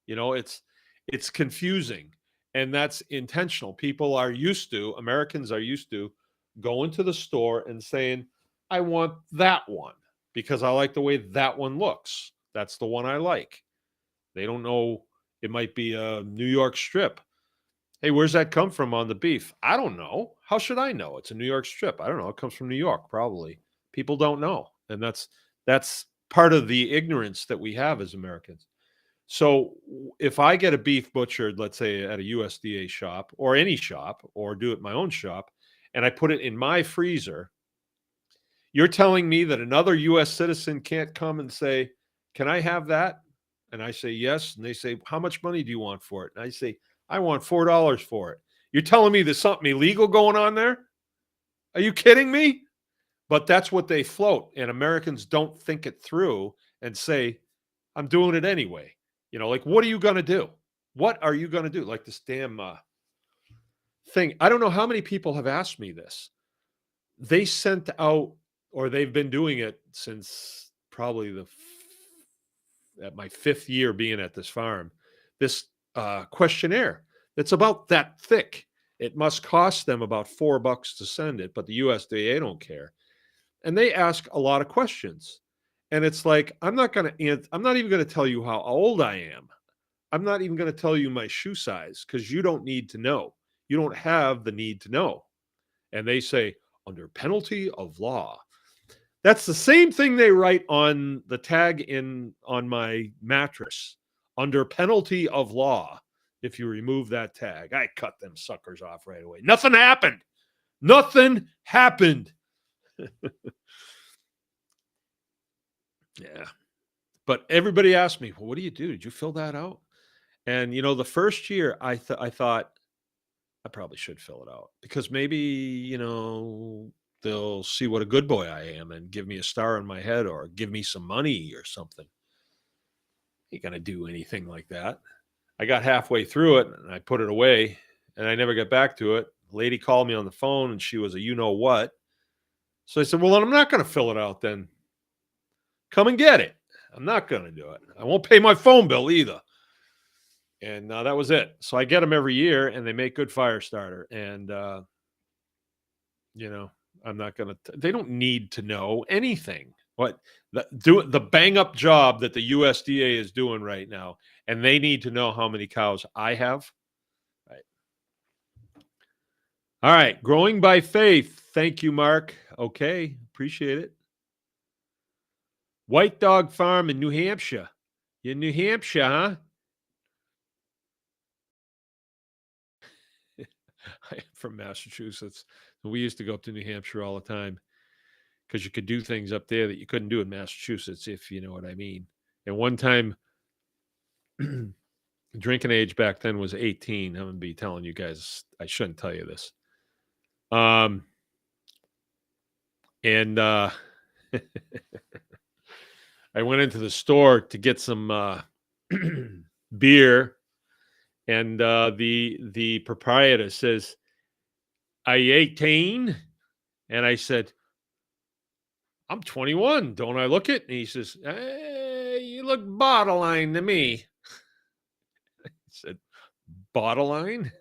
it's confusing and that's intentional. Americans are used to going to the store and saying, I want that one because I like the way that one looks. That's the one I like. They don't know. It might be a New York strip. Hey, where's that come from on the beef? I don't know. How should I know? It's a New York strip. I don't know. It comes from New York, probably. People don't know. And that's part of the ignorance that we have as Americans. So if I get a beef butchered, let's say at a USDA shop or any shop or do it in my own shop, and I put it in my freezer, you're telling me that another U.S. citizen can't come and say, can I have that? And I say, yes. And they say, how much money do you want for it? And I say, I want $4 for it. You're telling me there's something illegal going on there? Are you kidding me? But that's what they float. And Americans don't think it through and say, I'm doing it anyway. Like, what are you going to do? What are you going to do? Like this damn thing. I don't know how many people have asked me this. They sent out or they've been doing it since probably at my 5th year being at this farm, this questionnaire that's about that thick. It must cost them about $4 to send it, but the USDA don't care. And they ask a lot of questions. And it's like, I'm not even going to tell you how old I am. I'm not even going to tell you my shoe size because you don't need to know. You don't have the need to know. And they say, under penalty of law. That's the same thing they write on the tag on my mattress. Under penalty of law. If you remove that tag, I cut them suckers off right away. Nothing happened. Nothing happened. Yeah. But everybody asked me, well, what do you do? Did you fill that out? And, the first year I thought I probably should fill it out because maybe, they'll see what a good boy I am and give me a star on my head or give me some money or something. Ain't going to do anything like that. I got halfway through it and I put it away and I never got back to it. A lady called me on the phone and she was a you-know-what. So I said, well, then I'm not going to fill it out then. Come and get it. I'm not going to do it. I won't pay my phone bill either. And that was it. So I get them every year and they make good fire starter. And, I'm not going to, they don't need to know anything. The bang up job that the USDA is doing right now. And they need to know how many cows I have. Right. All right. Growing by faith. Thank you, Mark. Okay. Appreciate it. White Dog Farm in New Hampshire. You're in New Hampshire, huh? I'm from Massachusetts. We used to go up to New Hampshire all the time because you could do things up there that you couldn't do in Massachusetts, if you know what I mean. And one time, drinking age back then was 18. I'm going to be telling you guys, I shouldn't tell you this. And I went into the store to get some beer, and the proprietor says, "Are you 18?" And I said, "I'm 21. Don't I look it?" And he says, "You look borderline to me." I said, "Borderline?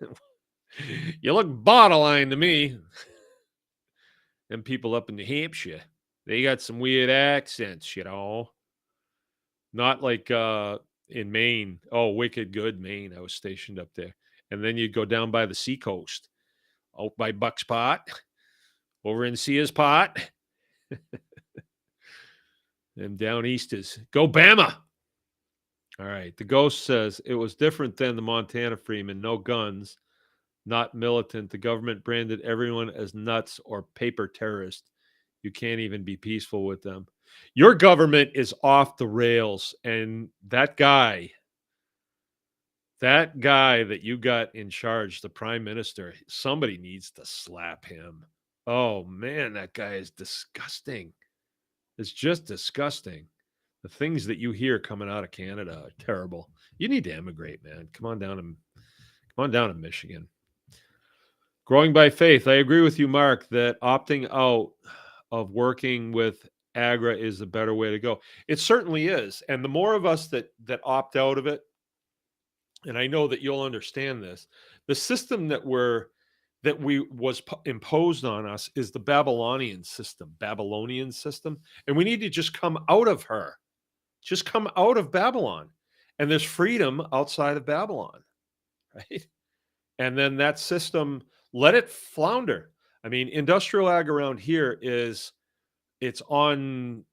You look borderline to me." And people up in New Hampshire, they got some weird accents, Not like in Maine. Oh, wicked good Maine. I was stationed up there. And then you'd go down by the seacoast, out by Buck's Pot, over in Sears Pot. Them down easters. Go Bama. All right. The ghost says it was different than the Montana Freeman. No guns, not militant. The government branded everyone as nuts or paper terrorists. You can't even be peaceful with them. Your government is off the rails. And that guy that you got in charge, the prime minister, somebody needs to slap him. Oh, man, that guy is disgusting. It's just disgusting. The things that you hear coming out of Canada are terrible. You need to emigrate, man. Come on down to Michigan. Growing by faith. I agree with you, Mark, that opting out of working with Agra is the better way to go. It certainly is. And the more of us that opt out of it, and I know that you'll understand this, the system that was imposed on us is the Babylonian system, and we need to just come out of her. Just come out of Babylon. And there's freedom outside of Babylon, right? And then that system, let it flounder. I mean, industrial ag around here it's on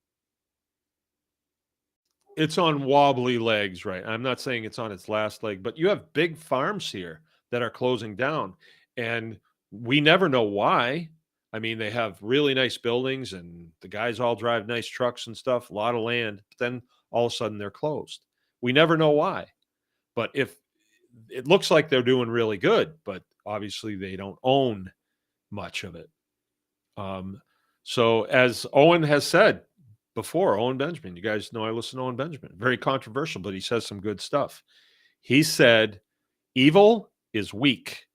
wobbly legs, right? I'm not saying it's on its last leg, but you have big farms here that are closing down, and we never know why. I mean, they have really nice buildings and the guys all drive nice trucks and stuff, a lot of land, but then all of a sudden they're closed. We never know why. But if it looks like they're doing really good, but obviously they don't own much of it. So as Owen has said before, Owen Benjamin, you guys know I listen to Owen Benjamin, very controversial, but he says some good stuff. He said, evil is weak.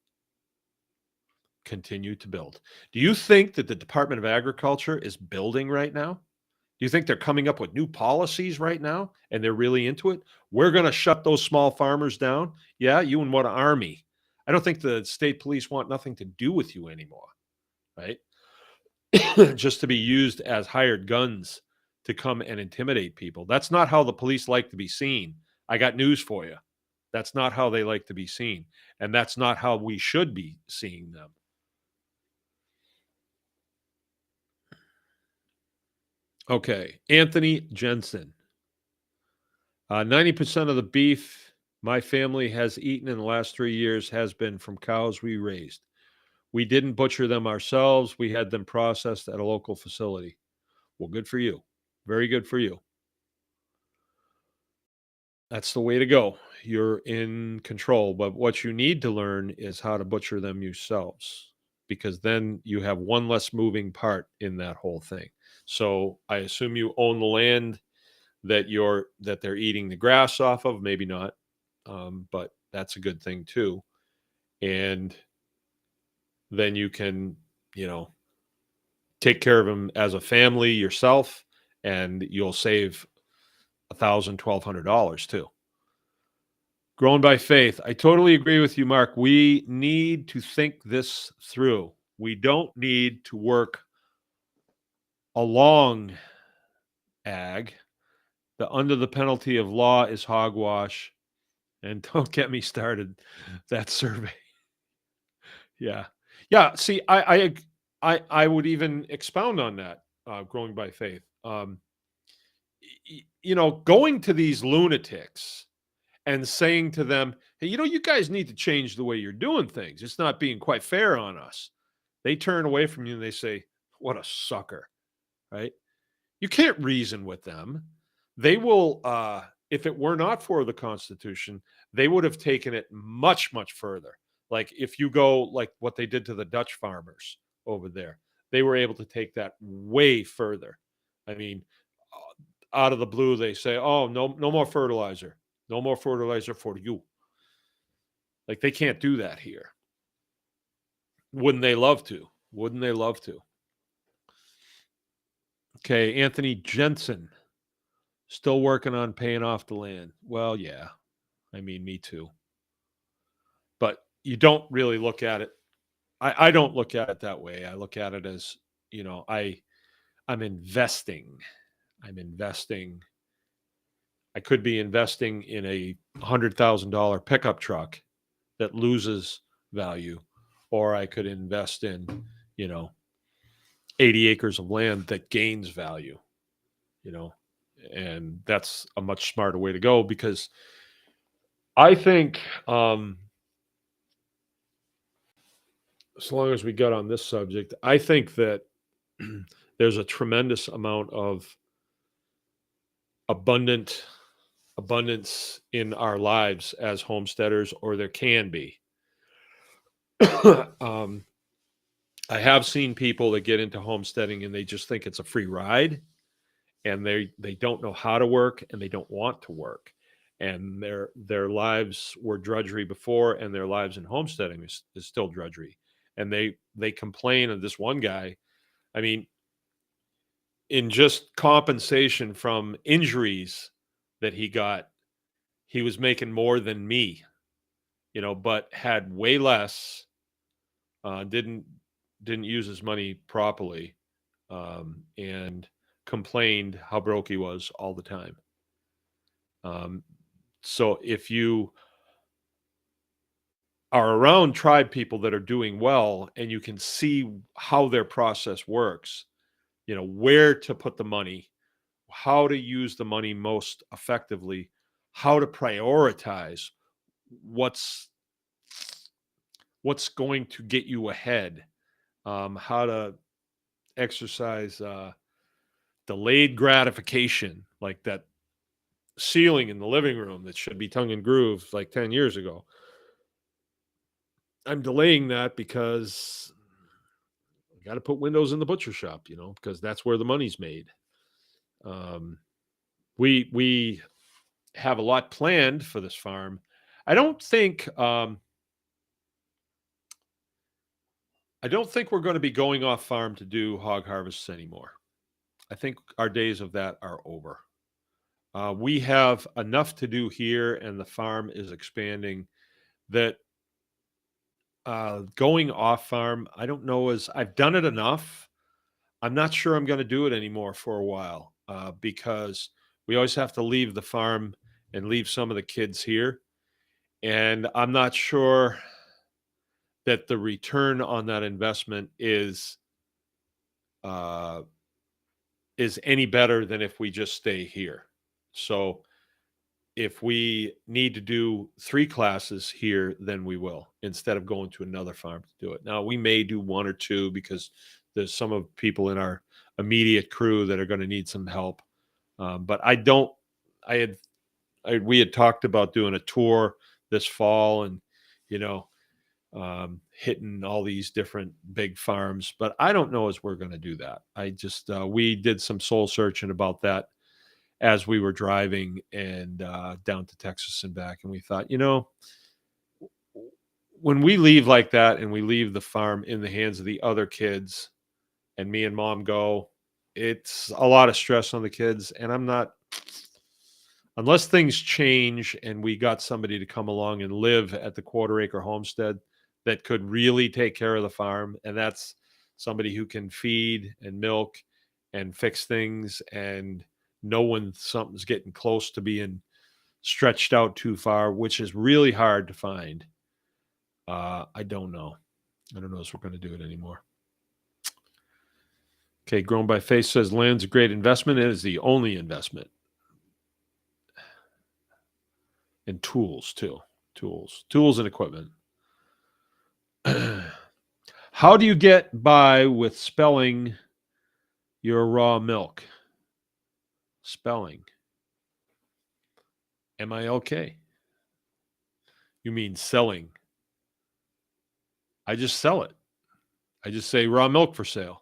continue to build. Do you think that the Department of Agriculture is building right now? Do you think they're coming up with new policies right now and they're really into it? We're going to shut those small farmers down. Yeah, you and what army? I don't think the state police want nothing to do with you anymore, right? Just to be used as hired guns to come and intimidate people. That's not how the police like to be seen. I got news for you. That's not how they like to be seen. And that's not how we should be seeing them. Okay. Anthony Jensen. 90% of the beef my family has eaten in the last 3 years has been from cows we raised. We didn't butcher them ourselves. We had them processed at a local facility. Well, good for you. Very good for you. That's the way to go. You're in control. But what you need to learn is how to butcher them yourselves, because then you have one less moving part in that whole thing. So I assume you own the land that they're eating the grass off of. Maybe not, but that's a good thing too. And then you can, you know, take care of them as a family yourself, and you'll save $1,000, $1,200 too. Grown by faith. I totally agree with you, Mark. We need to think this through. We don't need to work along ag. The under the penalty of law is hogwash. And don't get me started. That survey. Yeah. Yeah. See, I would even expound on that, growing by faith. Going to these lunatics and saying to them, hey, you guys need to change the way you're doing things. It's not being quite fair on us. They turn away from you and they say, what a sucker, right? You can't reason with them. They will, if it were not for the Constitution, they would have taken it much, much further. Like if you go like what they did to the Dutch farmers over there, they were able to take that way further. I mean, out of the blue, they say, oh, no more fertilizer. No more fertilizer for you. Like they can't do that here. Wouldn't they love to? Wouldn't they love to? Okay, Anthony Jensen. Still working on paying off the land. Well, yeah. I mean, me too. But you don't really look at it. I don't look at it that way. I look at it as, I'm investing. I'm investing. I could be investing in a $100,000 pickup truck that loses value, or I could invest in, 80 acres of land that gains value, and that's a much smarter way to go, because I think, as long as we got on this subject, I think that there's a tremendous amount of abundance in our lives as homesteaders, or there can be. I have seen people that get into homesteading and they just think it's a free ride, and they don't know how to work and they don't want to work, and their lives were drudgery before, and their lives in homesteading is still drudgery, and they complain of this one guy. I mean, in just compensation from injuries that he got, he was making more than me, but had way less, didn't use his money properly, and complained how broke he was all the time. So if you are around tribe people that are doing well, and you can see how their process works, where to put the money, how to use the money most effectively, how to prioritize what's going to get you ahead, how to exercise delayed gratification, like that ceiling in the living room that should be tongue and groove like 10 years ago. I'm delaying that because I got to put windows in the butcher shop, because that's where the money's made. We have a lot planned for this farm. I don't think I don't think we're going to be going off farm to do hog harvests anymore. I think our days of that are over. We have enough to do here, and the farm is expanding. That going off farm, I don't know, as I've done it enough. I'm not sure I'm going to do it anymore for a while because we always have to leave the farm and leave some of the kids here. And I'm not sure that the return on that investment uh, is any better than if we just stay here. So if we need to do 3 classes here, then we will, instead of going to another farm to do it. Now, we may do 1 or 2 because there's some of people in our immediate crew that are going to need some help. But I don't. We had talked about doing a tour this fall, and you know, hitting all these different big farms. But I don't know as we're going to do that. I just we did some soul searching about that as we were driving and down to Texas and back, and we thought, when we leave like that and we leave the farm in the hands of the other kids, and me and mom go, it's a lot of stress on the kids, and I'm not. Unless things change and we got somebody to come along and live at the quarter acre homestead that could really take care of the farm, and that's somebody who can feed and milk and fix things and know when something's getting close to being stretched out too far, which is really hard to find. I don't know. I don't know if we're going to do it anymore. Okay, Grown by Faith says land's a great investment. It is the only investment. And tools too. Tools and equipment. How do you get by with spelling your raw milk? Spelling. Am I okay? You mean selling? I just sell it. I just say raw milk for sale.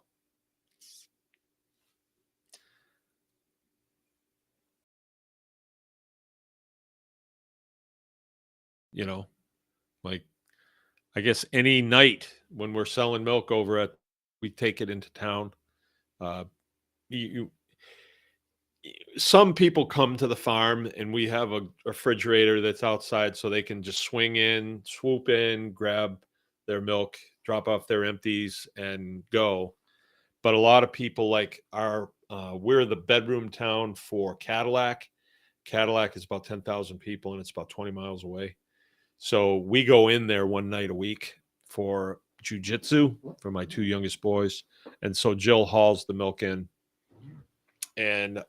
Like, I guess any night when we're selling milk over at, we take it into town. Uh, you Some people come to the farm and we have a refrigerator that's outside so they can just swing in, swoop in, grab their milk, drop off their empties and go. But a lot of people we're the bedroom town for Cadillac. Cadillac is about 10,000 people and it's about 20 miles away. So we go in there one night a week for jujitsu for my 2 youngest boys. And so Jill hauls the milk in, and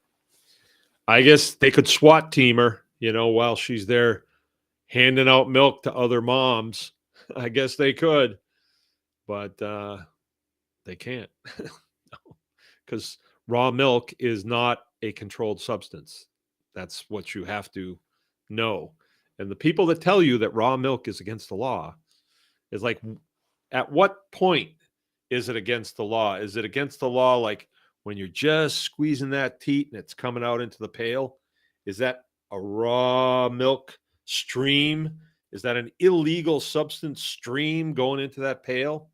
I guess they could SWAT team her, while she's there handing out milk to other moms. I guess they could, but they can't because raw milk is not a controlled substance. That's what you have to know. And the people that tell you that raw milk is against the law is like, at what point is it against the law? Is it against the law like when you're just squeezing that teat and it's coming out into the pail? Is that a raw milk stream? Is that an illegal substance stream going into that pail?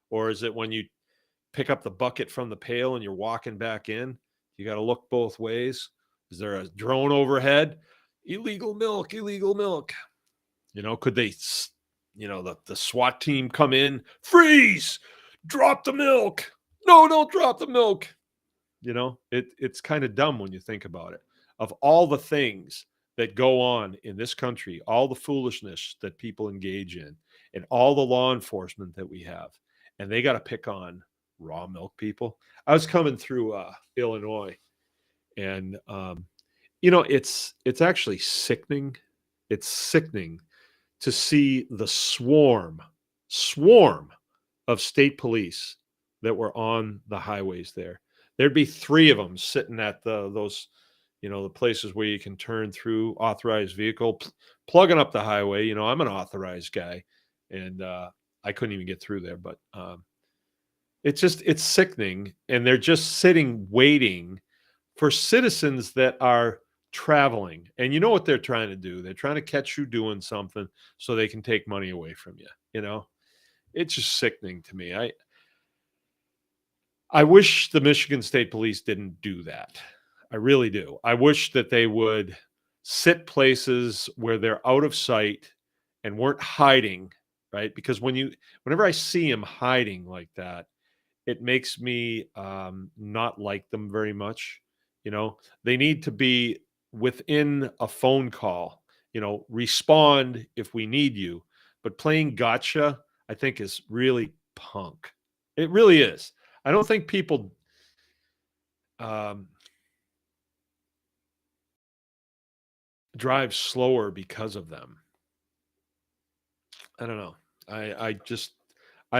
Or is it when you pick up the bucket from the pail and you're walking back in? You got to look both ways. Is there a drone overhead? Illegal milk, illegal milk. Could they, the SWAT team come in, freeze, drop the milk. No, don't drop the milk. It's kind of dumb when you think about it. Of all the things that go on in this country, all the foolishness that people engage in, and all the law enforcement that we have, and they got to pick on raw milk people. I was coming through Illinois, and it's actually sickening. It's sickening to see the swarm of state police that were on the highways there. There'd be 3 of them sitting at those, the places where you can turn through authorized vehicle, plugging up the highway. I'm an authorized guy, and I couldn't even get through there. But it's sickening, and they're just sitting waiting for citizens that are traveling. And you know what they're trying to do? They're trying to catch you doing something so they can take money away from you. it's just sickening to me. I wish the Michigan State Police didn't do that. I really do. I wish that they would sit places where they're out of sight and weren't hiding, right? Because whenever I see them hiding like that, it makes me not like them very much. They need to be within a phone call. Respond if we need you. But playing gotcha, I think, is really punk. It really is. I don't think people um, drive slower because of them. I don't know. I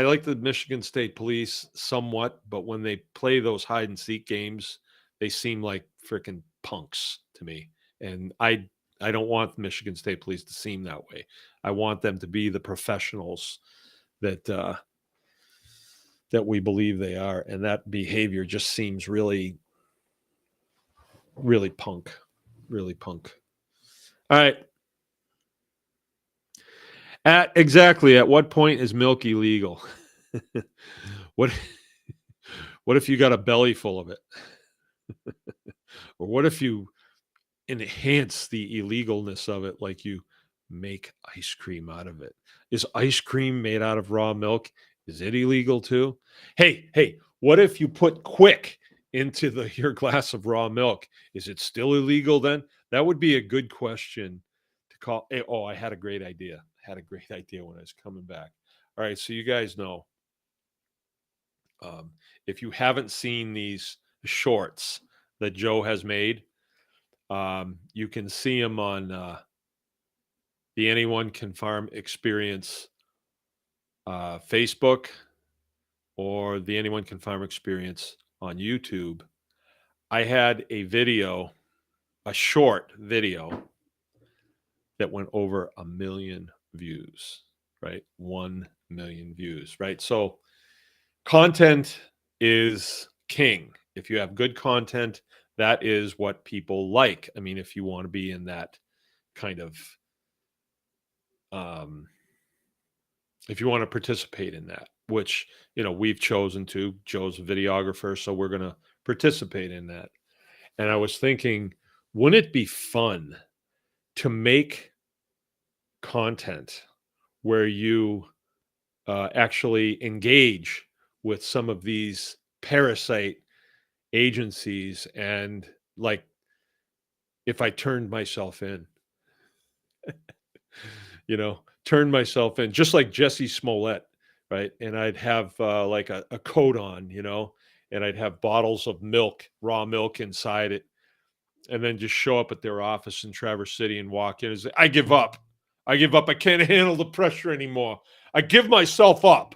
like the Michigan State Police somewhat, but when they play those hide and seek games, they seem like freaking punks to me. And I don't want the Michigan State Police to seem that way. I want them to be the professionals that that we believe they are. And that behavior just seems really, really punk. Really punk. All right. At what point is milk illegal? what what if you got a belly full of it? Or what if you enhance the illegalness of it, like you make ice cream out of it? Is ice cream made out of raw milk? Is it illegal too? Hey, what if you put Quick into your glass of raw milk? Is it still illegal then? That would be a good question to call. Oh, I had a great idea. Had a great idea when I was coming back. All right, so you guys know, if you haven't seen these shorts that Joe has made, you can see them on the Anyone Can Farm Experience Facebook, or the Anyone Can Farm Experience on YouTube. I had a short video that went over 1 million views, right? 1 million views, right? So content is king. If you have good content, that is what people like. I mean, if you want to be in that kind of, if you want to participate in that, which, we've chosen to. Joe's a videographer, so we're going to participate in that. And I was thinking, wouldn't it be fun to make content where you actually engage with some of these parasite agencies, and, like, if I turned myself in, turn myself in, just like Jesse Smollett, right? And I'd have like a coat on, and I'd have bottles of milk, raw milk inside it, and then just show up at their office in Traverse City and walk in and say, I give up. I give up. I can't handle the pressure anymore. I give myself up.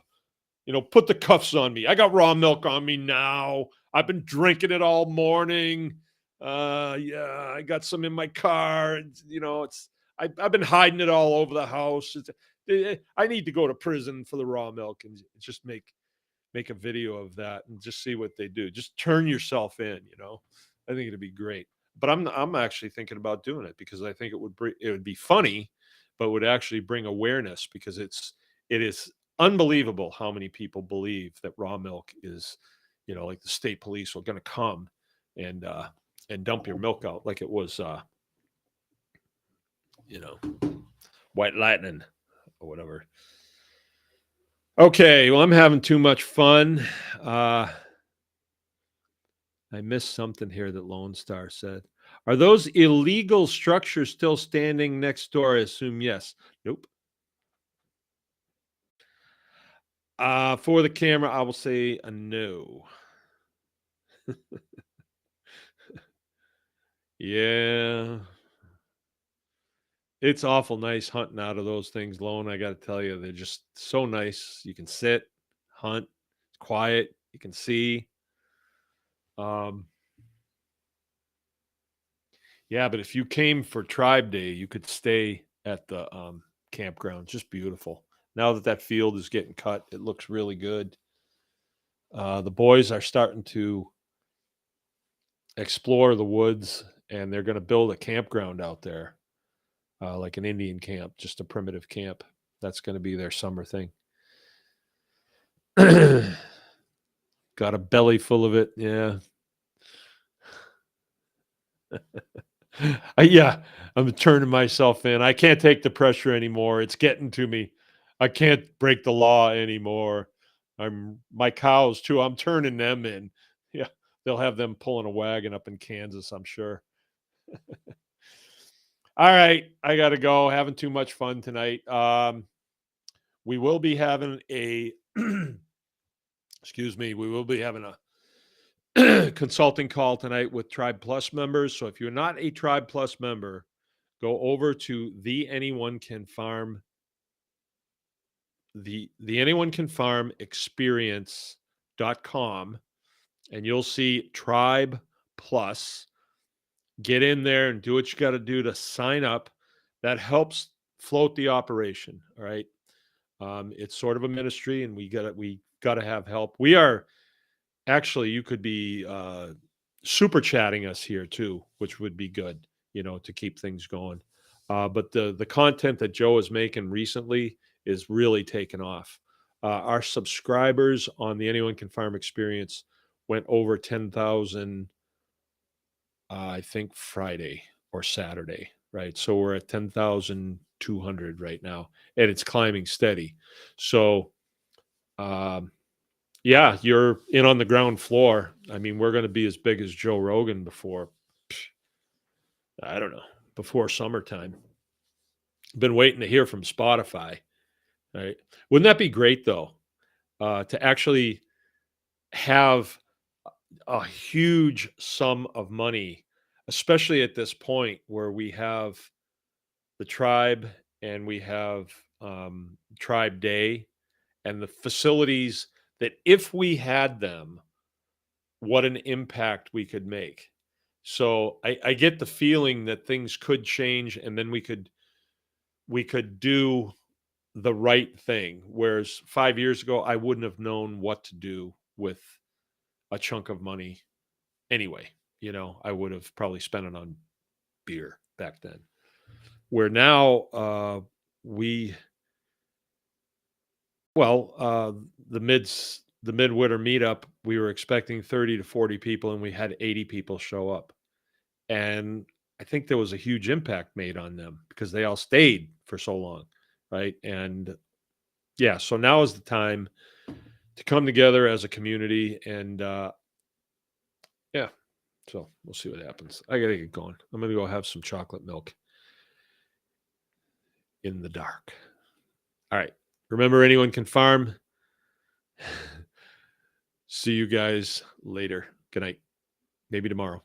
Put the cuffs on me. I got raw milk on me now. I've been drinking it all morning. Yeah, I got some in my car. I've been hiding it all over the house. I need to go to prison for the raw milk, and just make a video of that and just see what they do. Just turn yourself in. I think it'd be great. But I'm actually thinking about doing it because I think it would be funny, but would actually bring awareness, because it is unbelievable how many people believe that raw milk is, like the state police are going to come and dump your milk out like it was, white lightning or whatever. Okay, well, I'm having too much fun. I missed something here that Lone Star said. Are those illegal structures still standing next door? I assume yes. Nope. For the camera, I will say a no. Yeah. It's awful nice hunting out of those things, Lone. I got to tell you, they're just so nice. You can sit, hunt, it's quiet. You can see. Yeah, but if you came for Tribe Day, you could stay at the campground. Just beautiful. Now that field is getting cut, it looks really good. The boys are starting to explore the woods, and they're going to build a campground out there, like an Indian camp, just a primitive camp. That's going to be their summer thing. Got a belly full of it. Yeah. Yeah, I'm turning myself in. I can't take the pressure anymore. It's getting to me. I can't break the law anymore. I'm my cows too. I'm turning them in. Yeah, they'll have them pulling a wagon up in Kansas, I'm sure. All right, I got to go. Having too much fun tonight. We will be having a excuse me, we will be having a consulting call tonight with Tribe Plus members. So if you're not a Tribe Plus member, go over to the anyone can farm the anyone can farm experience.com, and you'll see Tribe Plus. Get in there and do what you got to do to sign up. That helps float the operation. All right. It's sort of a ministry, and we gotta have help. We are actually, you could be super chatting us here too, which would be good, to keep things going. But the content that Joe is making recently is really taken off. Our subscribers on the Anyone Can Farm experience went over 10,000, I think Friday or Saturday, right? So we're at 10,200 right now, and it's climbing steady. So, um, yeah, you're in on the ground floor. I mean, we're going to be as big as Joe Rogan before, I don't know, before summertime. Been waiting to hear from Spotify, right? Wouldn't that be great though? To actually have a huge sum of money, especially at this point where we have the tribe and we have Tribe Day and the facilities that if we had them, what an impact we could make. So I get the feeling that things could change, and then we could do the right thing. Whereas 5 years ago, I wouldn't have known what to do with a chunk of money anyway. I would have probably spent it on beer back then. Where now we well the midwinter meetup, we were expecting 30 to 40 people, and we had 80 people show up. And I think there was a huge impact made on them because they all stayed for so long, right? And yeah, so now is the time to come together as a community, and yeah, so we'll see what happens. I gotta get going. I'm gonna go have some chocolate milk in the dark. All right, remember, anyone can farm. See you guys later. Good night. Maybe tomorrow.